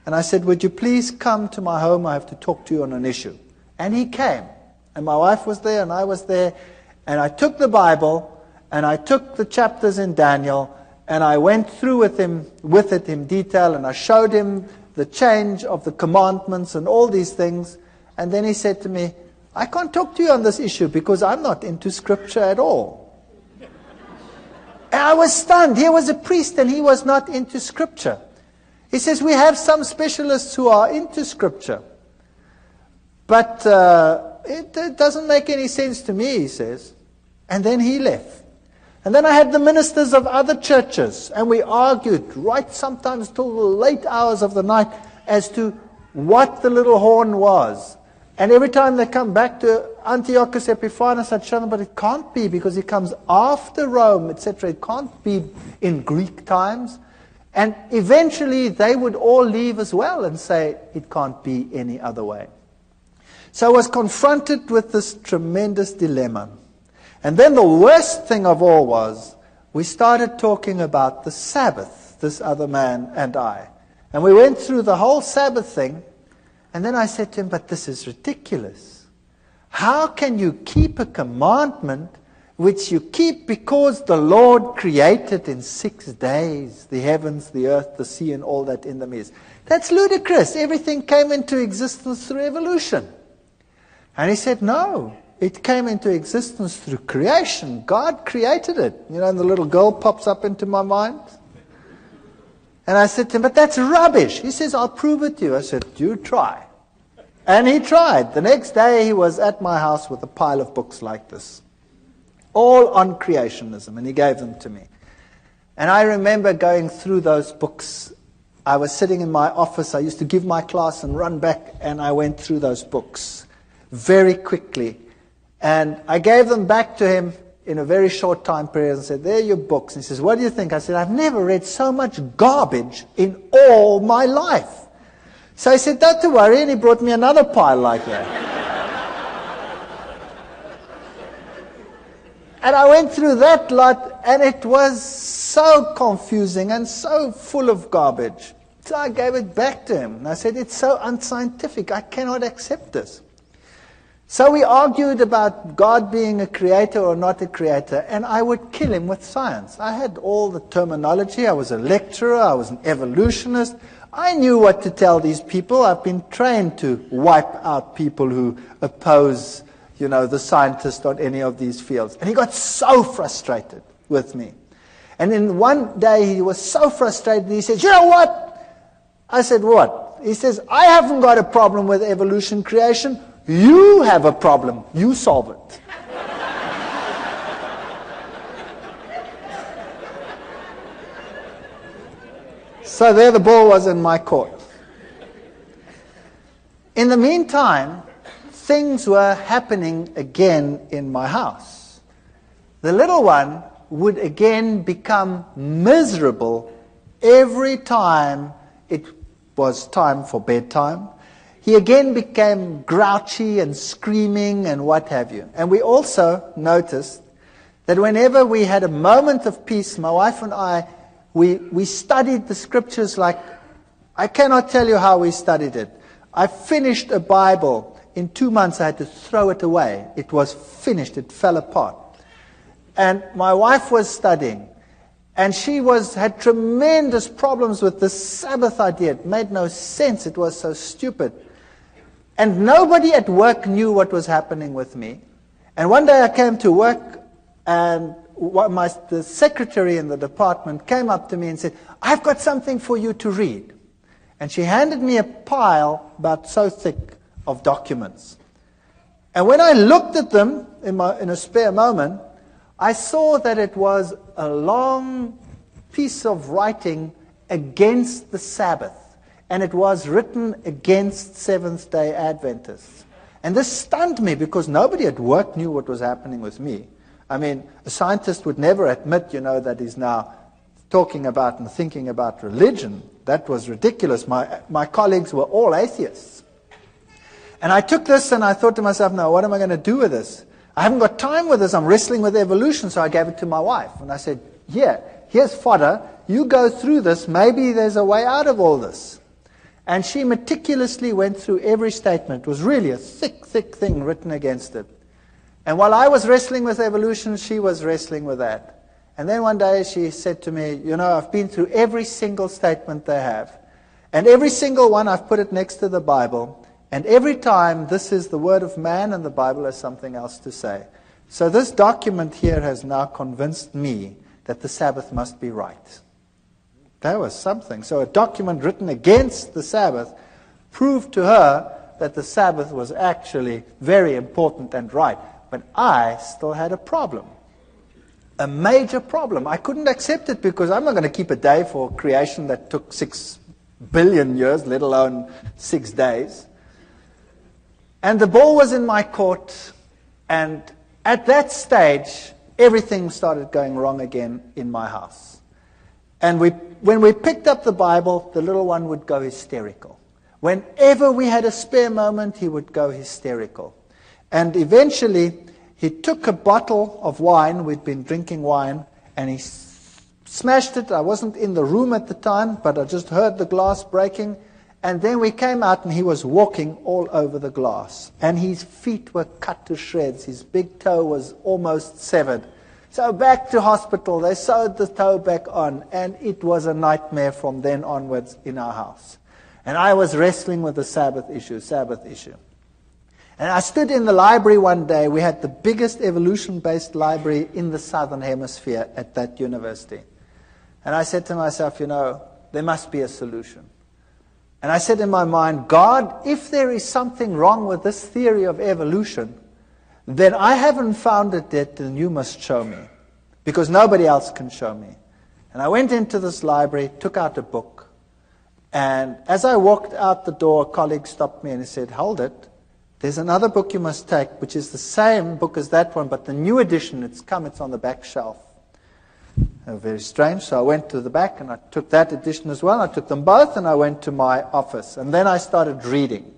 Speaker 1: And I said, would you please come to my home? I have to talk to you on an issue. And he came. And my wife was there, and I was there. And I took the Bible, and I took the chapters in Daniel, and I went through with it in detail, and I showed him the change of the commandments and all these things. And then he said to me, I can't talk to you on this issue because I'm not into scripture at all. And I was stunned. Here was a priest, and he was not into scripture. He says, we have some specialists who are into Scripture, but it doesn't make any sense to me, he says. And then he left. And then I had the ministers of other churches, and we argued, right sometimes till the late hours of the night, as to what the little horn was. And every time they come back to Antiochus Epiphanes, I'd show them, but it can't be, because it comes after Rome, etc. It can't be in Greek times. And eventually they would all leave as well and say, it can't be any other way. So I was confronted with this tremendous dilemma. And then the worst thing of all was, we started talking about the Sabbath, this other man and I. And we went through the whole Sabbath thing. And then I said to him, but this is ridiculous. How can you keep a commandment which you keep because the Lord created in 6 days the heavens, the earth, the sea, and all that in them is? That's ludicrous. Everything came into existence through evolution. And he said, no, it came into existence through creation. God created it. You know, and the little girl pops up into my mind. And I said to him, but that's rubbish. He says, I'll prove it to you. I said, you try. And he tried. The next day he was at my house with a pile of books like this, all on creationism, and he gave them to me. And I remember going through those books. I was sitting in my office. I used to give my class and run back, and I went through those books very quickly. And I gave them back to him in a very short time period and said, there are your books. And he says, what do you think? I said, I've never read so much garbage in all my life. So he said, don't worry, and he brought me another pile like that. And I went through that lot, and it was so confusing and so full of garbage. So I gave it back to him. And I said, it's so unscientific, I cannot accept this. So we argued about God being a creator or not a creator, and I would kill him with science. I had all the terminology. I was a lecturer. I was an evolutionist. I knew what to tell these people. I've been trained to wipe out people who oppose, the scientist on any of these fields. And he got so frustrated with me. And then one day he was so frustrated, he said, you know what? I said, what? He says, I haven't got a problem with evolution creation. You have a problem. You solve it. So there the ball was in my court. In the meantime, things were happening again in my house. The little one would again become miserable every time it was time for bedtime. He again became grouchy and screaming and what have you. And we also noticed that whenever we had a moment of peace, my wife and I, we studied the scriptures like, I cannot tell you how we studied it. I finished a Bible. In 2 months I had to throw it away. It was finished. It fell apart. And my wife was studying. And she had tremendous problems with the Sabbath idea. It made no sense. It was so stupid. And nobody at work knew what was happening with me. And one day I came to work, and the secretary in the department came up to me and said, I've got something for you to read. And she handed me a pile about so thick of documents. And when I looked at them in a spare moment, I saw that it was a long piece of writing against the Sabbath. And it was written against Seventh-day Adventists. And this stunned me because nobody at work knew what was happening with me. I mean, a scientist would never admit, that he's now talking about and thinking about religion. That was ridiculous. My colleagues were all atheists. And I took this and I thought to myself, now what am I going to do with this? I haven't got time with this. I'm wrestling with evolution. So I gave it to my wife. And I said, here's fodder. You go through this. Maybe there's a way out of all this. And she meticulously went through every statement. It was really a thick, thick thing written against it. And while I was wrestling with evolution, she was wrestling with that. And then one day she said to me, I've been through every single statement they have. And every single one, I've put it next to the Bible. And every time, this is the word of man and the Bible has something else to say. So this document here has now convinced me that the Sabbath must be right. That was something. So a document written against the Sabbath proved to her that the Sabbath was actually very important and right. But I still had a problem. A major problem. I couldn't accept it because I'm not going to keep a day for creation that took 6 billion years, let alone 6 days. And the ball was in my court, and at that stage, everything started going wrong again in my house. And when we picked up the Bible, the little one would go hysterical. Whenever we had a spare moment, he would go hysterical. And eventually, he took a bottle of wine, we'd been drinking wine, and he smashed it. I wasn't in the room at the time, but I just heard the glass breaking. And then we came out, and he was walking all over the glass. And his feet were cut to shreds. His big toe was almost severed. So back to hospital. They sewed the toe back on, and it was a nightmare from then onwards in our house. And I was wrestling with the Sabbath issue. And I stood in the library one day. We had the biggest evolution-based library in the Southern Hemisphere at that university. And I said to myself, there must be a solution. And I said in my mind, God, if there is something wrong with this theory of evolution, then I haven't found it yet, and you must show me. Because nobody else can show me. And I went into this library, took out a book. And as I walked out the door, a colleague stopped me and he said, hold it. There's another book you must take, which is the same book as that one, but the new edition, it's on the back shelf. Very strange. So I went to the back and I took that edition as well. I took them both and I went to my office. And then I started reading.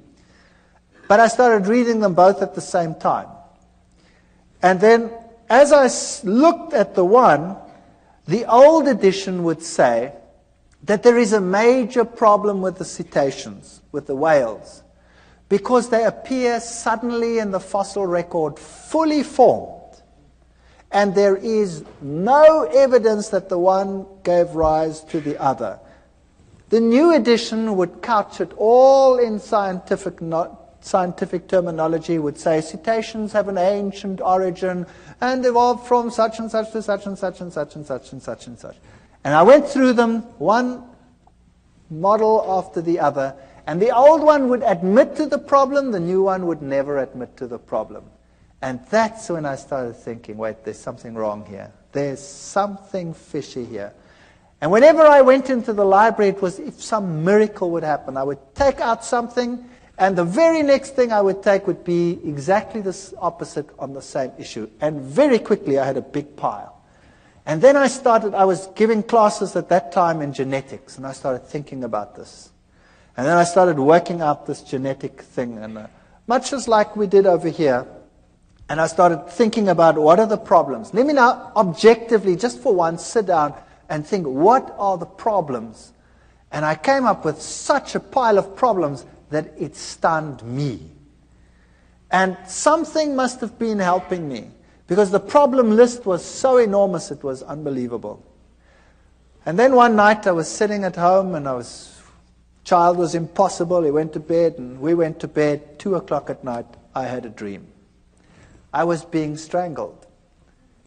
Speaker 1: But I started reading them both at the same time. And then as I looked at the one, the old edition would say that there is a major problem with the cetaceans, with the whales, because they appear suddenly in the fossil record fully formed. And there is no evidence that the one gave rise to the other. The new edition would couch it all in scientific terminology, would say cetaceans have an ancient origin and evolved from such and such to such and such and such and such and such and such. And I went through them, one model after the other, and the old one would admit to the problem, the new one would never admit to the problem. And that's when I started thinking, wait, there's something wrong here. There's something fishy here. And whenever I went into the library, it was if some miracle would happen. I would take out something, and the very next thing I would take would be exactly the opposite on the same issue. And very quickly I had a big pile. And then I was giving classes at that time in genetics, and I started thinking about this. And then I started working out this genetic thing, and much as like we did over here. And I started thinking about what are the problems. Let me now objectively, just for once, sit down and think, what are the problems? And I came up with such a pile of problems that it stunned me. And something must have been helping me, because the problem list was so enormous, it was unbelievable. And then one night I was sitting at home, and child was impossible. He went to bed, and we went to bed. 2 o'clock at night, I had a dream. I was being strangled.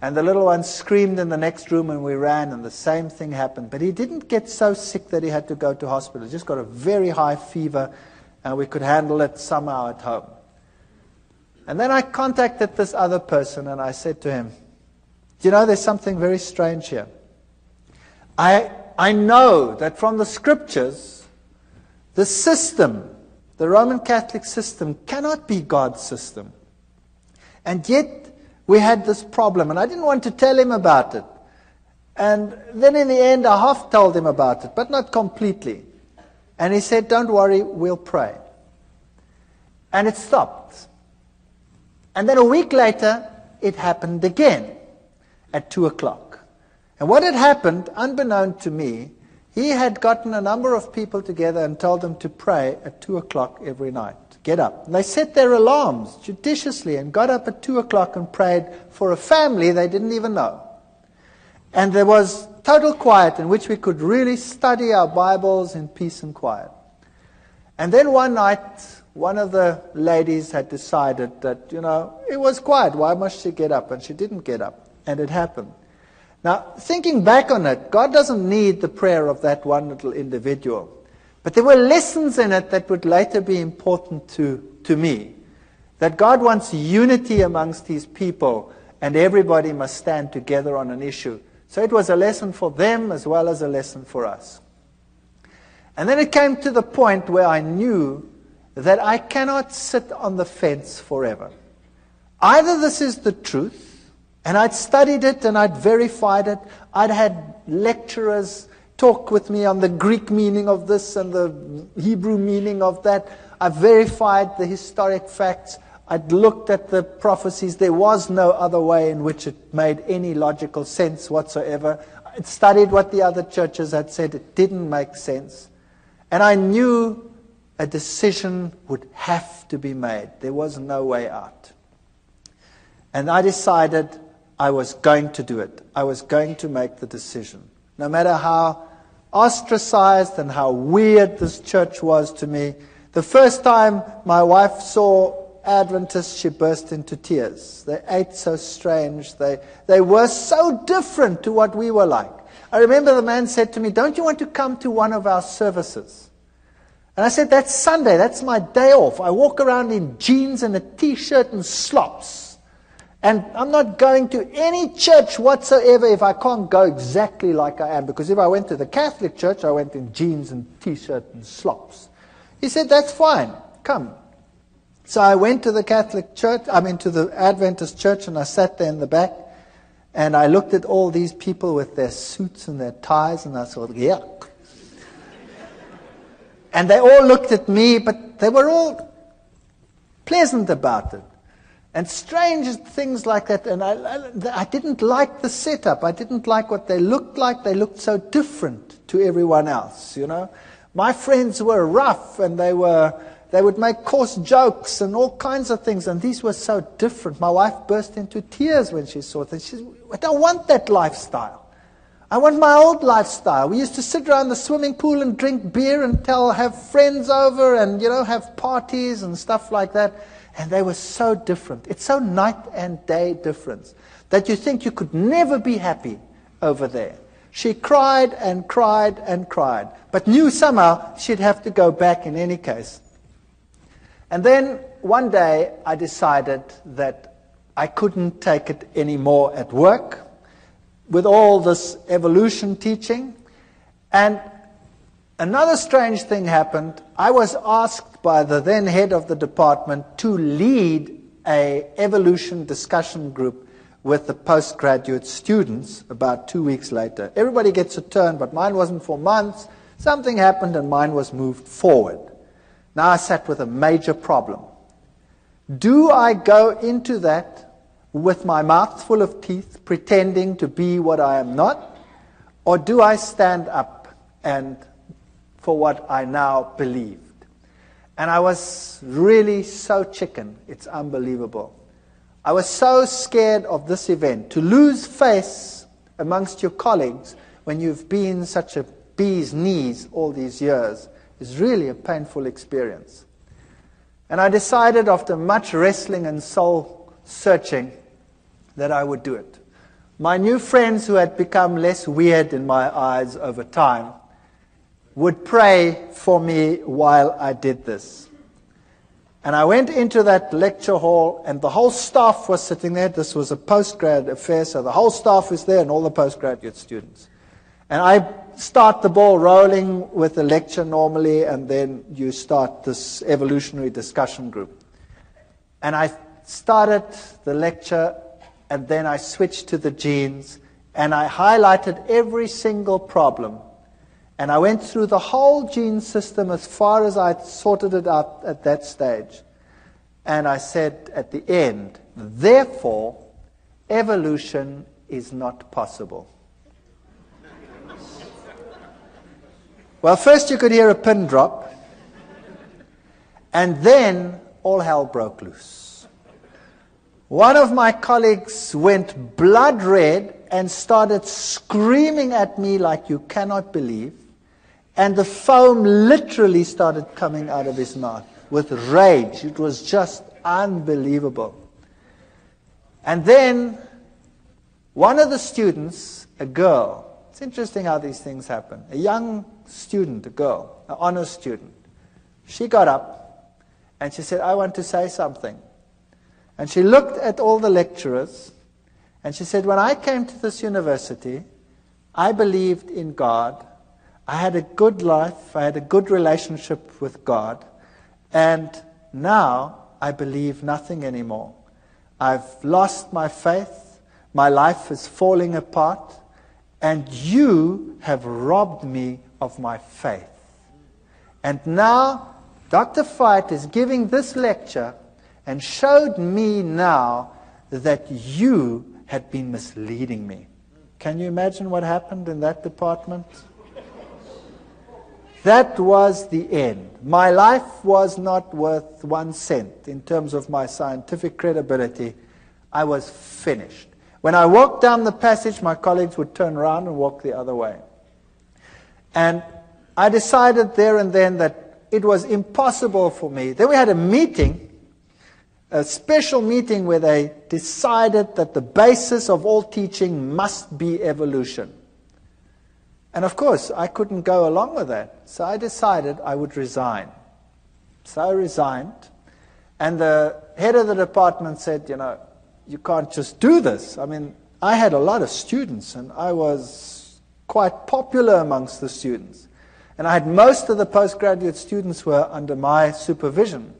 Speaker 1: And the little one screamed in the next room, and we ran, and the same thing happened. But he didn't get so sick that he had to go to hospital. He just got a very high fever, and we could handle it somehow at home. And then I contacted this other person, and I said to him, there's something very strange here. I know that from the scriptures, the system, the Roman Catholic system, cannot be God's system. And yet, we had this problem, and I didn't want to tell him about it. And then in the end, I half told him about it, but not completely. And he said, don't worry, we'll pray. And it stopped. And then a week later, it happened again at 2 o'clock. And what had happened, unbeknown to me, he had gotten a number of people together and told them to pray at 2 o'clock every night. Get up. And they set their alarms judiciously and got up at 2 o'clock and prayed for a family they didn't even know. And there was total quiet in which we could really study our Bibles in peace and quiet. And then one night, one of the ladies had decided that, it was quiet. Why must she get up? And she didn't get up. And it happened. Now, thinking back on it, God doesn't need the prayer of that one little individual. But there were lessons in it that would later be important to me. That God wants unity amongst His people, and everybody must stand together on an issue. So it was a lesson for them as well as a lesson for us. And then it came to the point where I knew that I cannot sit on the fence forever. Either this is the truth, and I'd studied it and I'd verified it. I'd had lecturers talk with me on the Greek meaning of this and the Hebrew meaning of that. I verified the historic facts. I'd looked at the prophecies. There was no other way in which it made any logical sense whatsoever. I'd studied what the other churches had said. It didn't make sense. And I knew a decision would have to be made. There was no way out. And I decided I was going to do it. I was going to make the decision. No matter how ostracized and how weird this church was to me, the first time my wife saw Adventists, she burst into tears. They ate so strange. They were so different to what we were like. I remember the man said to me, "Don't you want to come to one of our services?" And I said, "That's Sunday. That's my day off. I walk around in jeans and a t-shirt and slops. And I'm not going to any church whatsoever if I can't go exactly like I am. Because if I went to the Catholic church, I went in jeans and t-shirt and slops." He said, "That's fine. Come." So I went to the Catholic church, to the Adventist church, and I sat there in the back. And I looked at all these people with their suits and their ties, and I thought, yuck. And they all looked at me, but they were all pleasant about it. And strange things like that. And I didn't like the setup. I didn't like what they looked like. They looked so different to everyone else, you know. My friends were rough, and they would make coarse jokes and all kinds of things. And these were so different. My wife burst into tears when she saw it. She said, "I don't want that lifestyle. I want my old lifestyle. We used to sit around the swimming pool and drink beer and have friends over and, have parties and stuff like that." And they were so different. It's so night and day difference that you think you could never be happy over there. She cried and cried and cried, but knew somehow she'd have to go back in any case. And then one day I decided that I couldn't take it anymore at work with all this evolution teaching. And another strange thing happened. I was asked by the then head of the department to lead an evolution discussion group with the postgraduate students about 2 weeks later. Everybody gets a turn, but mine wasn't for months. Something happened and mine was moved forward. Now I sat with a major problem. Do I go into that with my mouth full of teeth, pretending to be what I am not? Or do I stand up and for what I now believed? And I was really so chicken, it's unbelievable. I was so scared of this event. To lose face amongst your colleagues when you've been such a bee's knees all these years is really a painful experience. And I decided after much wrestling and soul searching that I would do it. My new friends, who had become less weird in my eyes over time, would pray for me while I did this. And I went into that lecture hall, and the whole staff was sitting there. This was a postgrad affair, so the whole staff was there and all the postgraduate students. And I start the ball rolling with the lecture normally, and then you start this evolutionary discussion group. And I started the lecture, and then I switched to the genes, and I highlighted every single problem. And I went through the whole gene system as far as I'd sorted it out at that stage. And I said at the end, therefore, evolution is not possible. Well, first you could hear a pin drop, and then all hell broke loose. One of my colleagues went blood red and started screaming at me like you cannot believe. And the foam literally started coming out of his mouth with rage. It was just unbelievable. And then one of the students a girl. It's interesting how these things happen. A young student, a girl, an honors student, she got up and she said, I want to say something. And she looked at all the lecturers and she said, when I came to this university, I believed in God. I had a good life. I had a good relationship with God. And now I believe nothing anymore. I've lost my faith. My life is falling apart. And you have robbed me of my faith. And now Dr. Veith is giving this lecture and showed me now that you had been misleading me. Can you imagine what happened in that department? That was the end. My life was not worth 1 cent in terms of my scientific credibility. I was finished. When I walked down the passage, my colleagues would turn around and walk the other way. And I decided there and then that it was impossible for me. Then we had a meeting, a special meeting where they decided that the basis of all teaching must be evolution. And of course, I couldn't go along with that. So I decided I would resign. So I resigned. And the head of the department said, you can't just do this. I mean, I had a lot of students, and I was quite popular amongst the students. And I had most of the postgraduate students were under my supervision.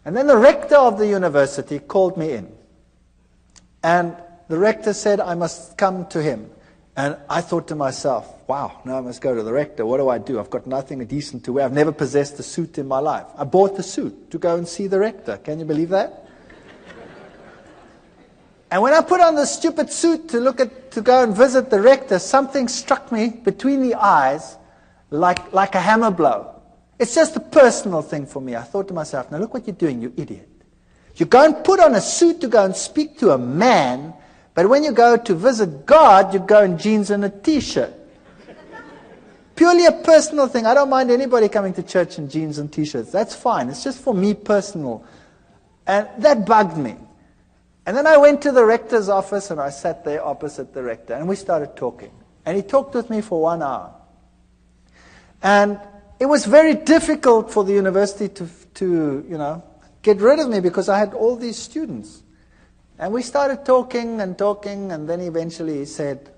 Speaker 1: And then the rector of the university called me in. And the rector said I must come to him. And I thought to myself, wow, now I must go to the rector. What do? I've got nothing decent to wear. I've never possessed a suit in my life. I bought the suit to go and see the rector. Can you believe that? And when I put on the stupid suit to go and visit the rector, something struck me between the eyes like a hammer blow. It's just a personal thing for me. I thought to myself, now look what you're doing, you idiot. You go and put on a suit to go and speak to a man, but when you go to visit God, you go in jeans and a t-shirt. Purely a personal thing. I don't mind anybody coming to church in jeans and t-shirts. That's fine. It's just for me personal. And that bugged me. And then I went to the rector's office and I sat there opposite the rector and we started talking. And he talked with me for 1 hour. And it was very difficult for the university to get rid of me because I had all these students. And we started talking, and then eventually he said,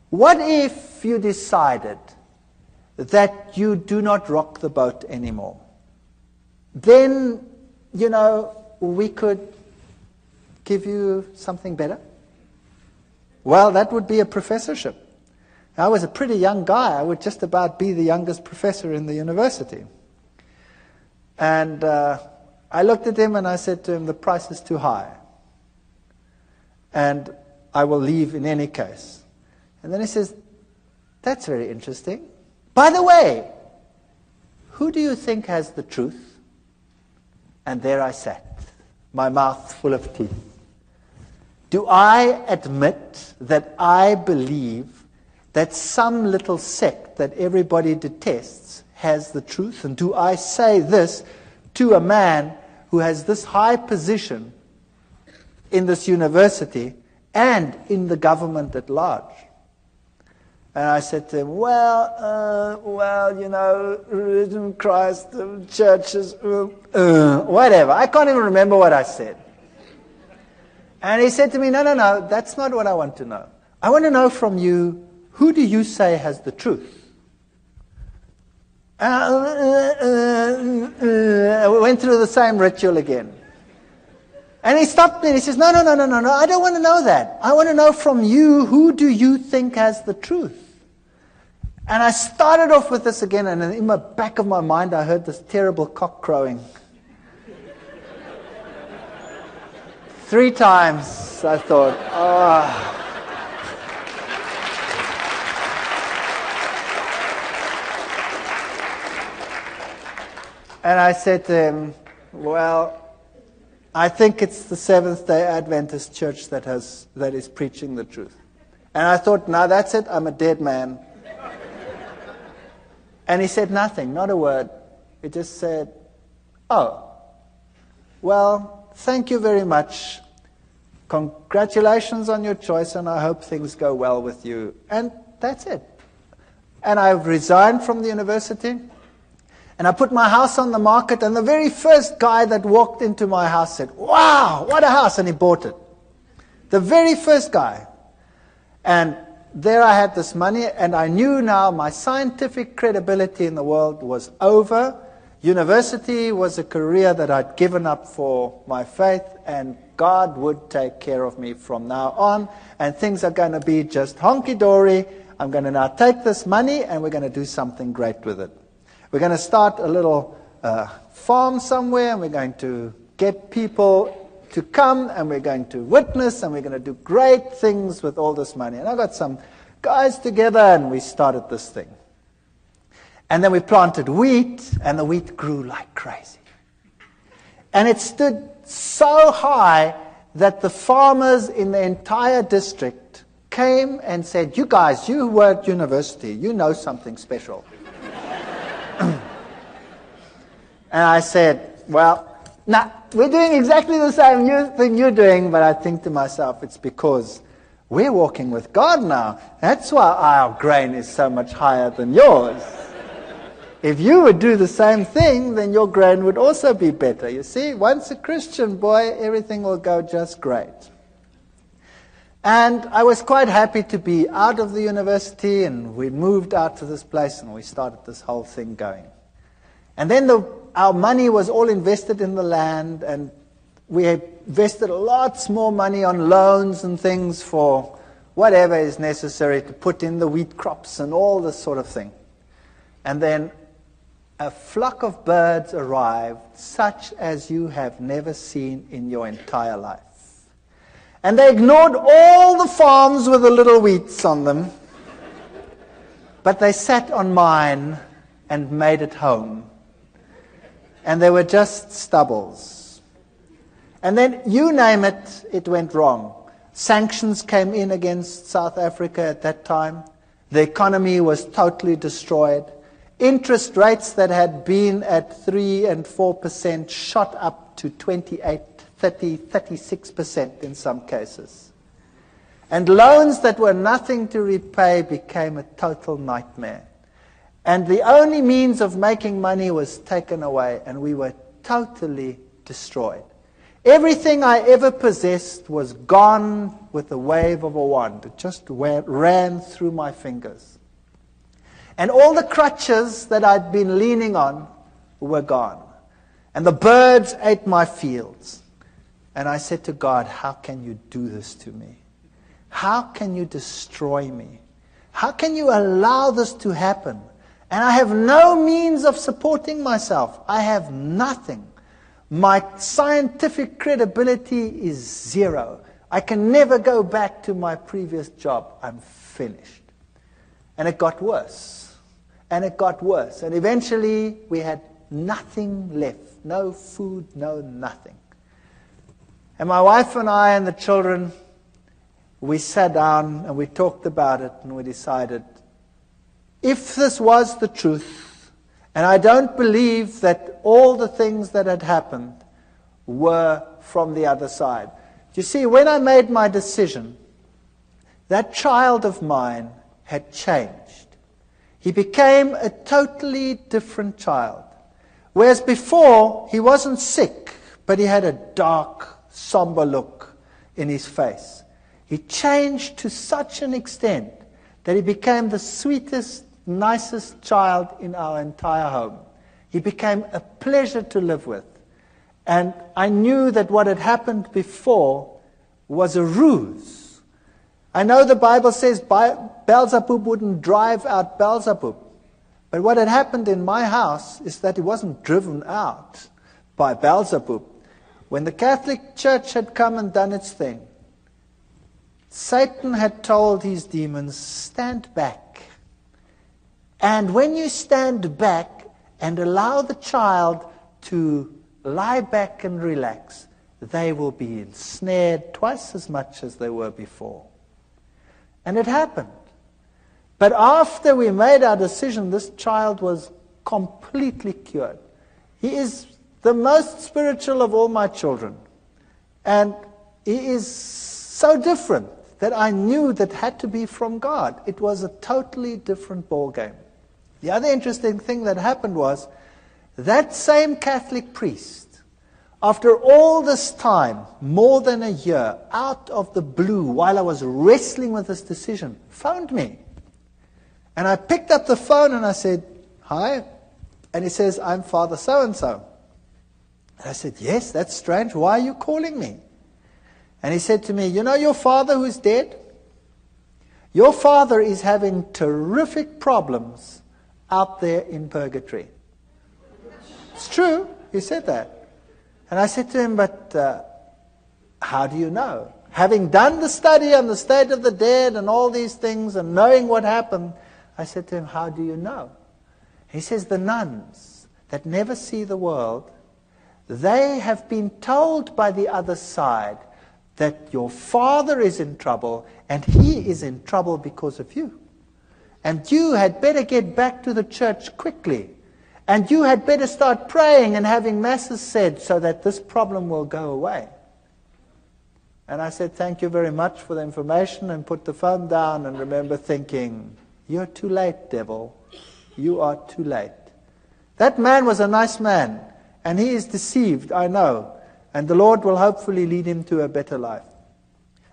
Speaker 1: what if you decided that you do not rock the boat anymore? Then, we could give you something better. Well, that would be a professorship. I was a pretty young guy. I would just about be the youngest professor in the university. And I looked at him and I said to him, the price is too high. And I will leave in any case. And then he says, that's very interesting. By the way, who do you think has the truth? And there I sat, my mouth full of teeth. Do I admit that I believe that some little sect that everybody detests has the truth? And do I say this to a man who has this high position in this university and in the government at large? And I said to him, religion, Christ, churches, whatever. I can't even remember what I said. And he said to me, no, that's not what I want to know. I want to know from you, who do you say has the truth? We went through the same ritual again. And he stopped me and he says, no, I don't want to know that. I want to know from you, who do you think has the truth? And I started off with this again, and in the back of my mind I heard this terrible cock crowing. 3 times I thought, And I said to him, I think it's the Seventh-day Adventist Church that is preaching the truth. And I thought, now that's it, I'm a dead man. And he said nothing, not a word. He just said, thank you very much. Congratulations on your choice, and I hope things go well with you. And that's it. And I resigned from the university, and I put my house on the market, and the very first guy that walked into my house said, "Wow, what a house," and he bought it. The very first guy. And there I had this money, and I knew now my scientific credibility in the world was over. University was a career that I'd given up for my faith, and God would take care of me from now on, and things are going to be just honky-dory. I'm going to now take this money, and we're going to do something great with it. We're going to start a little farm somewhere, and we're going to get people to come, and we're going to witness, and we're going to do great things with all this money. And I got some guys together, and we started this thing. And then we planted wheat, and the wheat grew like crazy. And it stood so high that the farmers in the entire district came and said, "You guys, you were at university, you know something special." And I said, "Well, nah, we're doing exactly the same thing you're doing," but I think to myself, it's because we're walking with God now. That's why our grain is so much higher than yours. If you would do the same thing, then your grain would also be better. You see, once a Christian, boy, everything will go just great. And I was quite happy to be out of the university, and we moved out to this place, and we started this whole thing going. And then our money was all invested in the land, and we invested lots more money on loans and things for whatever is necessary to put in the wheat crops and all this sort of thing. And then a flock of birds arrived, such as you have never seen in your entire life. And they ignored all the farms with the little wheats on them, but they sat on mine and made it home. And they were just stubbles. And then, you name it, it went wrong. Sanctions came in against South Africa at that time. The economy was totally destroyed. Interest rates that had been at 3 and 4% shot up to 28, 30, 36% in some cases. And loans that were nothing to repay became a total nightmare. And the only means of making money was taken away, and we were totally destroyed. Everything I ever possessed was gone with the wave of a wand. It just ran through my fingers. And all the crutches that I'd been leaning on were gone. And the birds ate my fields. And I said to God, "How can you do this to me? How can you destroy me? How can you allow this to happen? And I have no means of supporting myself. I have nothing. My scientific credibility is zero. I can never go back to my previous job. I'm finished." And it got worse. And it got worse. And eventually we had nothing left. No food, no nothing. And my wife and I and the children, we sat down and we talked about it, and we decided, if this was the truth, and I don't believe that all the things that had happened were from the other side. You see, when I made my decision, that child of mine had changed. He became a totally different child. Whereas before, he wasn't sick, but he had a dark, somber look in his face. He changed to such an extent that he became the sweetest, nicest child in our entire home. He became a pleasure to live with. And I knew that what had happened before was a ruse. I know the Bible says Beelzebub wouldn't drive out Beelzebub. But what had happened in my house is that he wasn't driven out by Beelzebub. When the Catholic Church had come and done its thing, Satan had told his demons, "Stand back." And when you stand back and allow the child to lie back and relax, they will be ensnared twice as much as they were before. And it happened. But after we made our decision, this child was completely cured. He is the most spiritual of all my children. And he is so different that I knew that had to be from God. It was a totally different ballgame. The other interesting thing that happened was that same Catholic priest, after all this time, more than a year, out of the blue, while I was wrestling with this decision, phoned me. And I picked up the phone and I said, "Hi." And he says, "I'm Father so-and-so." And I said, "Yes, that's strange. Why are you calling me?" And he said to me, "You know your father who's dead? Your father is having terrific problems out there in purgatory." It's true. He said that. And I said to him, "But how do you know?" Having done the study on the state of the dead and all these things and knowing what happened, I said to him, "How do you know?" He says, "The nuns that never see the world, they have been told by the other side that your father is in trouble and he is in trouble because of you. And you had better get back to the church quickly. And you had better start praying and having masses said so that this problem will go away." And I said, "Thank you very much for the information," and put the phone down and remember thinking, "You're too late, devil. You are too late." That man was a nice man, and he is deceived, I know. And the Lord will hopefully lead him to a better life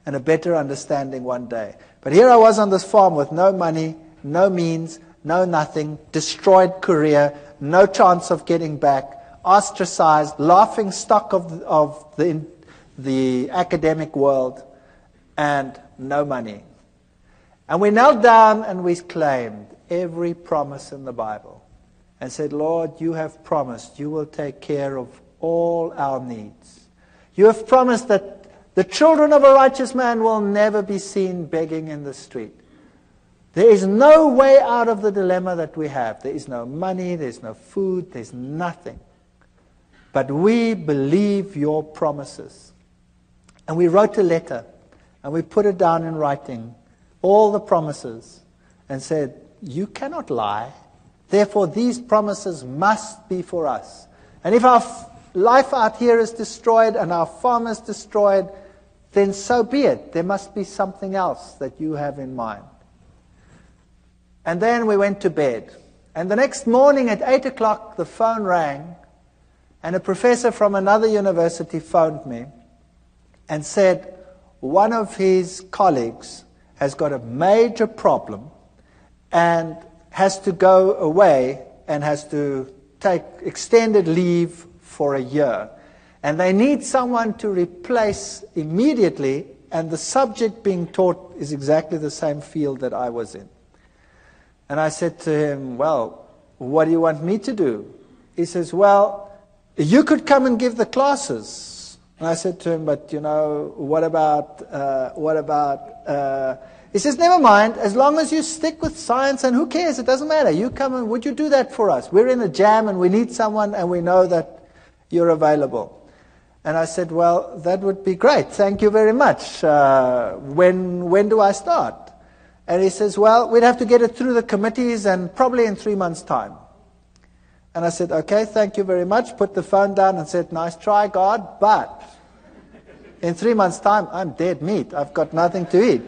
Speaker 1: and a better understanding one day. But here I was on this farm with no money, no means, no nothing, destroyed career, no chance of getting back, ostracized, laughing stock of the academic world, and no money. And we knelt down and we claimed every promise in the Bible and said, "Lord, you have promised you will take care of all our needs. You have promised that the children of a righteous man will never be seen begging in the street. There is no way out of the dilemma that we have. There is no money, there's no food, there's nothing. But we believe your promises." And we wrote a letter, and we put it down in writing, all the promises, and said, "You cannot lie. Therefore, these promises must be for us. And if our life out here is destroyed and our farm is destroyed, then so be it. There must be something else that you have in mind." And then we went to bed. And the next morning at 8 o'clock, the phone rang, and a professor from another university phoned me and said one of his colleagues has got a major problem and has to go away and has to take extended leave for a year. And they need someone to replace immediately, and the subject being taught is exactly the same field that I was in. And I said to him, "Well, what do you want me to do?" He says, "Well, you could come and give the classes." And I said to him, "But, you know, what about, He says, "Never mind, as long as you stick with science, and who cares, it doesn't matter. You come and would you do that for us? We're in a jam and we need someone and we know that you're available." And I said, "Well, that would be great. Thank you very much. When do I start?" And he says, "Well, we'd have to get it through the committees and probably in 3 months' time." And I said, "Okay, thank you very much." Put the phone down and said, "Nice try, God, but in 3 months' time, I'm dead meat. I've got nothing to eat."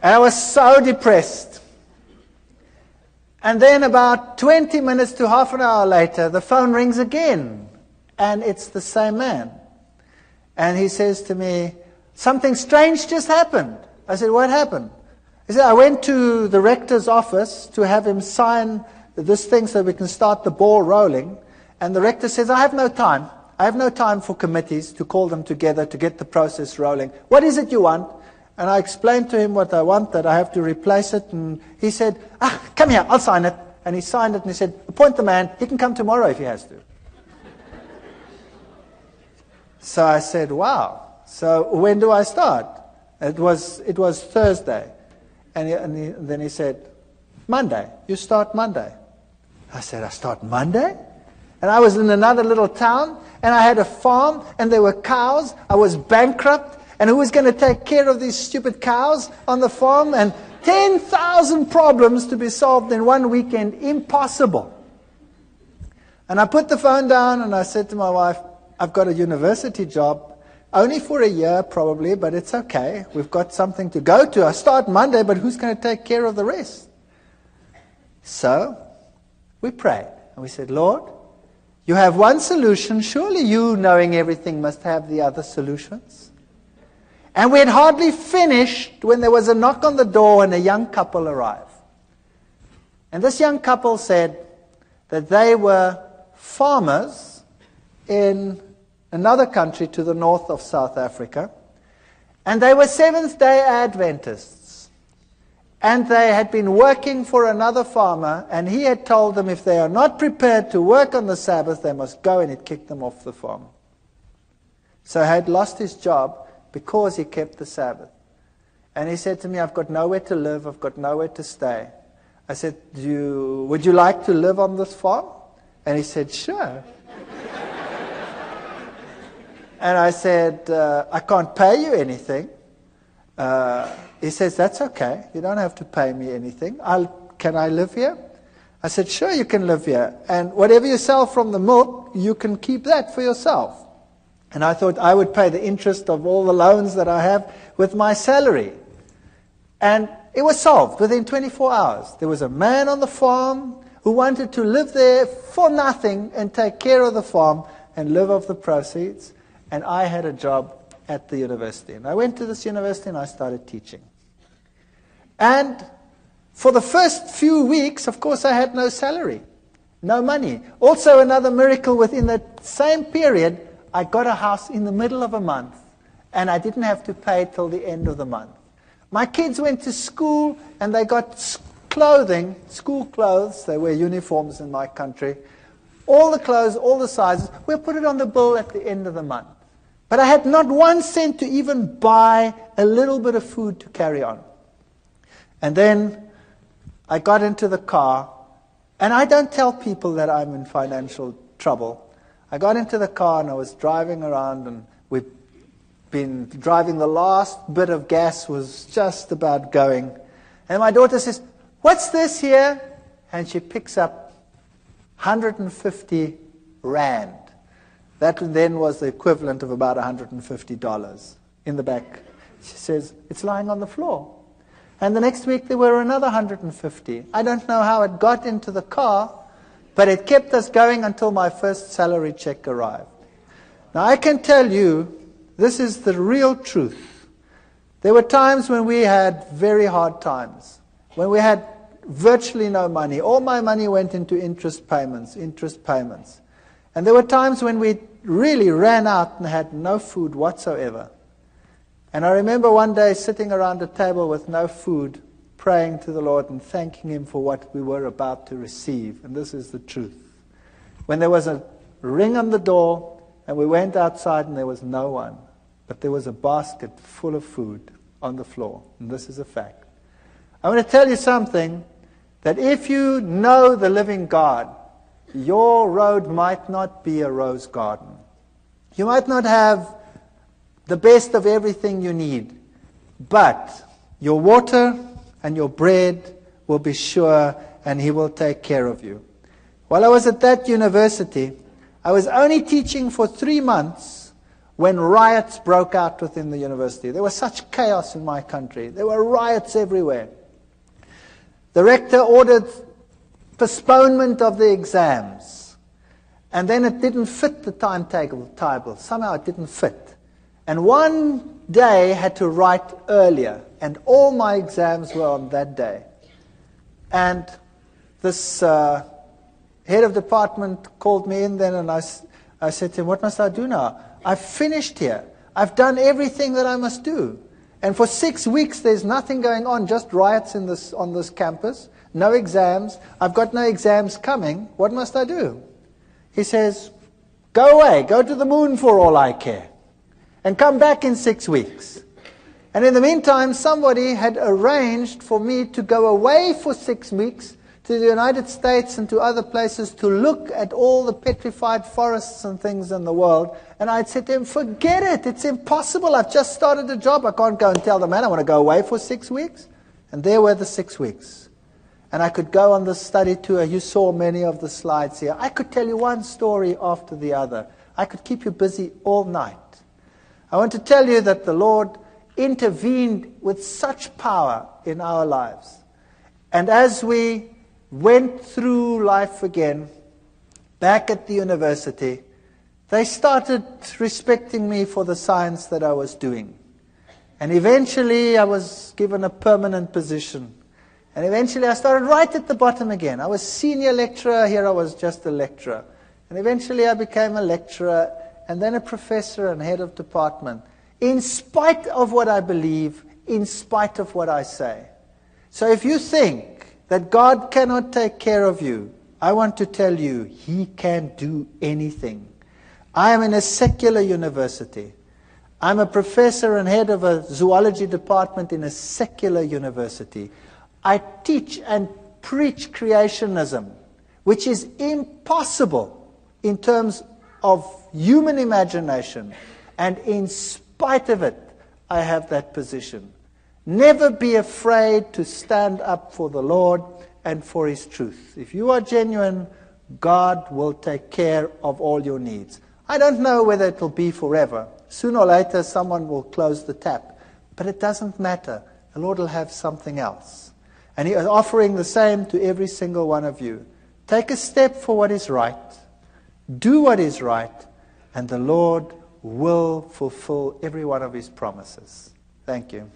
Speaker 1: And I was so depressed. And then about 20 minutes to half an hour later, the phone rings again. And it's the same man. And he says to me, "Something strange just happened." I said, "What happened?" He said, "I went to the rector's office to have him sign this thing so we can start the ball rolling. And the rector says, I have no time. I have no time for committees to call them together to get the process rolling. What is it you want?" And I explained to him what I want, that I have to replace it. And he said, "Come here, I'll sign it." And he signed it and he said, "Appoint the man. He can come tomorrow if he has to." So I said, "Wow. So when do I start?" It was Thursday. And then he said, "Monday. You start Monday." I said, "I start Monday?" And I was in another little town, and I had a farm, and there were cows. I was bankrupt. And who was going to take care of these stupid cows on the farm? And 10,000 problems to be solved in one weekend. Impossible. And I put the phone down and I said to my wife, I've got a university job, only for a year probably, but it's okay. We've got something to go to. I start Monday, but who's going to take care of the rest? So we prayed, and we said, Lord, you have one solution. Surely you, knowing everything, must have the other solutions. And we had hardly finished when there was a knock on the door and a young couple arrived. And this young couple said that they were farmers in another country to the north of South Africa. And they were Seventh-day Adventists. And they had been working for another farmer, and he had told them if they are not prepared to work on the Sabbath, they must go, and he'd kicked them off the farm. So he had lost his job because he kept the Sabbath. And he said to me, I've got nowhere to live, I've got nowhere to stay. I said, would you like to live on this farm? And he said, sure. And I said, I can't pay you anything. He says, that's okay. You don't have to pay me anything. Can I live here? I said, sure, you can live here. And whatever you sell from the milk, you can keep that for yourself. And I thought I would pay the interest of all the loans that I have with my salary. And it was solved within 24 hours. There was a man on the farm who wanted to live there for nothing and take care of the farm and live off the proceeds. And I had a job at the university. And I went to this university and I started teaching. And for the first few weeks, of course, I had no salary, no money. Also, another miracle within that same period, I got a house in the middle of a month. And I didn't have to pay till the end of the month. My kids went to school and they got clothing, school clothes. They wear uniforms in my country. All the clothes, all the sizes. We'll put it on the bill at the end of the month. But I had not 1 cent to even buy a little bit of food to carry on. And then I got into the car, and I don't tell people that I'm in financial trouble. I got into the car and I was driving around, and we've been driving, the last bit of gas was just about going. And my daughter says, what's this here? And she picks up 150 rand. That then was the equivalent of about $150 in the back. She says, it's lying on the floor. And the next week there were another 150. I don't know how it got into the car, but it kept us going until my first salary check arrived. Now I can tell you, this is the real truth. There were times when we had very hard times, when we had virtually no money. All my money went into interest payments. And there were times when we really ran out and had no food whatsoever. And I remember one day sitting around a table with no food, praying to the Lord and thanking Him for what we were about to receive. And this is the truth. When there was a ring on the door and we went outside and there was no one, but there was a basket full of food on the floor. And this is a fact. I want to tell you something, that if you know the living God, your road might not be a rose garden. You might not have the best of everything you need, but your water and your bread will be sure, and He will take care of you. While I was at that university, I was only teaching for 3 months when riots broke out within the university. There was such chaos in my country. There were riots everywhere. The rector ordered postponement of the exams. And then it didn't fit the timetable. Somehow it didn't fit. And one day I had to write earlier. And all my exams were on that day. And this head of department called me in then, and I said to him, what must I do now? I've finished here. I've done everything that I must do. And for 6 weeks there's nothing going on, just riots on this campus. No exams. I've got no exams coming. What must I do? He says, go away. Go to the moon for all I care. And come back in 6 weeks. And in the meantime, somebody had arranged for me to go away for 6 weeks to the United States and to other places to look at all the petrified forests and things in the world. And I'd said to him, forget it. It's impossible. I've just started a job. I can't go and tell the man I want to go away for 6 weeks. And there were the 6 weeks. And I could go on the study tour. You saw many of the slides here. I could tell you one story after the other I could keep you busy all night. I want to tell you that the Lord intervened with such power in our lives. And as we went through life again, back at the university, they started respecting me for the science that I was doing. And eventually I was given a permanent position. And eventually I started right at the bottom again. I was senior lecturer, here I was just a lecturer. And eventually I became a lecturer, and then a professor and head of department, in spite of what I believe, in spite of what I say. So if you think that God cannot take care of you, I want to tell you, He can do anything. I am in a secular university. I'm a professor and head of a zoology department in a secular university. I teach and preach creationism, which is impossible in terms of human imagination. And in spite of it, I have that position. Never be afraid to stand up for the Lord and for His truth. If you are genuine, God will take care of all your needs. I don't know whether it will be forever. Sooner or later, someone will close the tap. But it doesn't matter. The Lord will have something else. And He is offering the same to every single one of you. Take a step for what is right. Do what is right. And the Lord will fulfill every one of His promises. Thank you.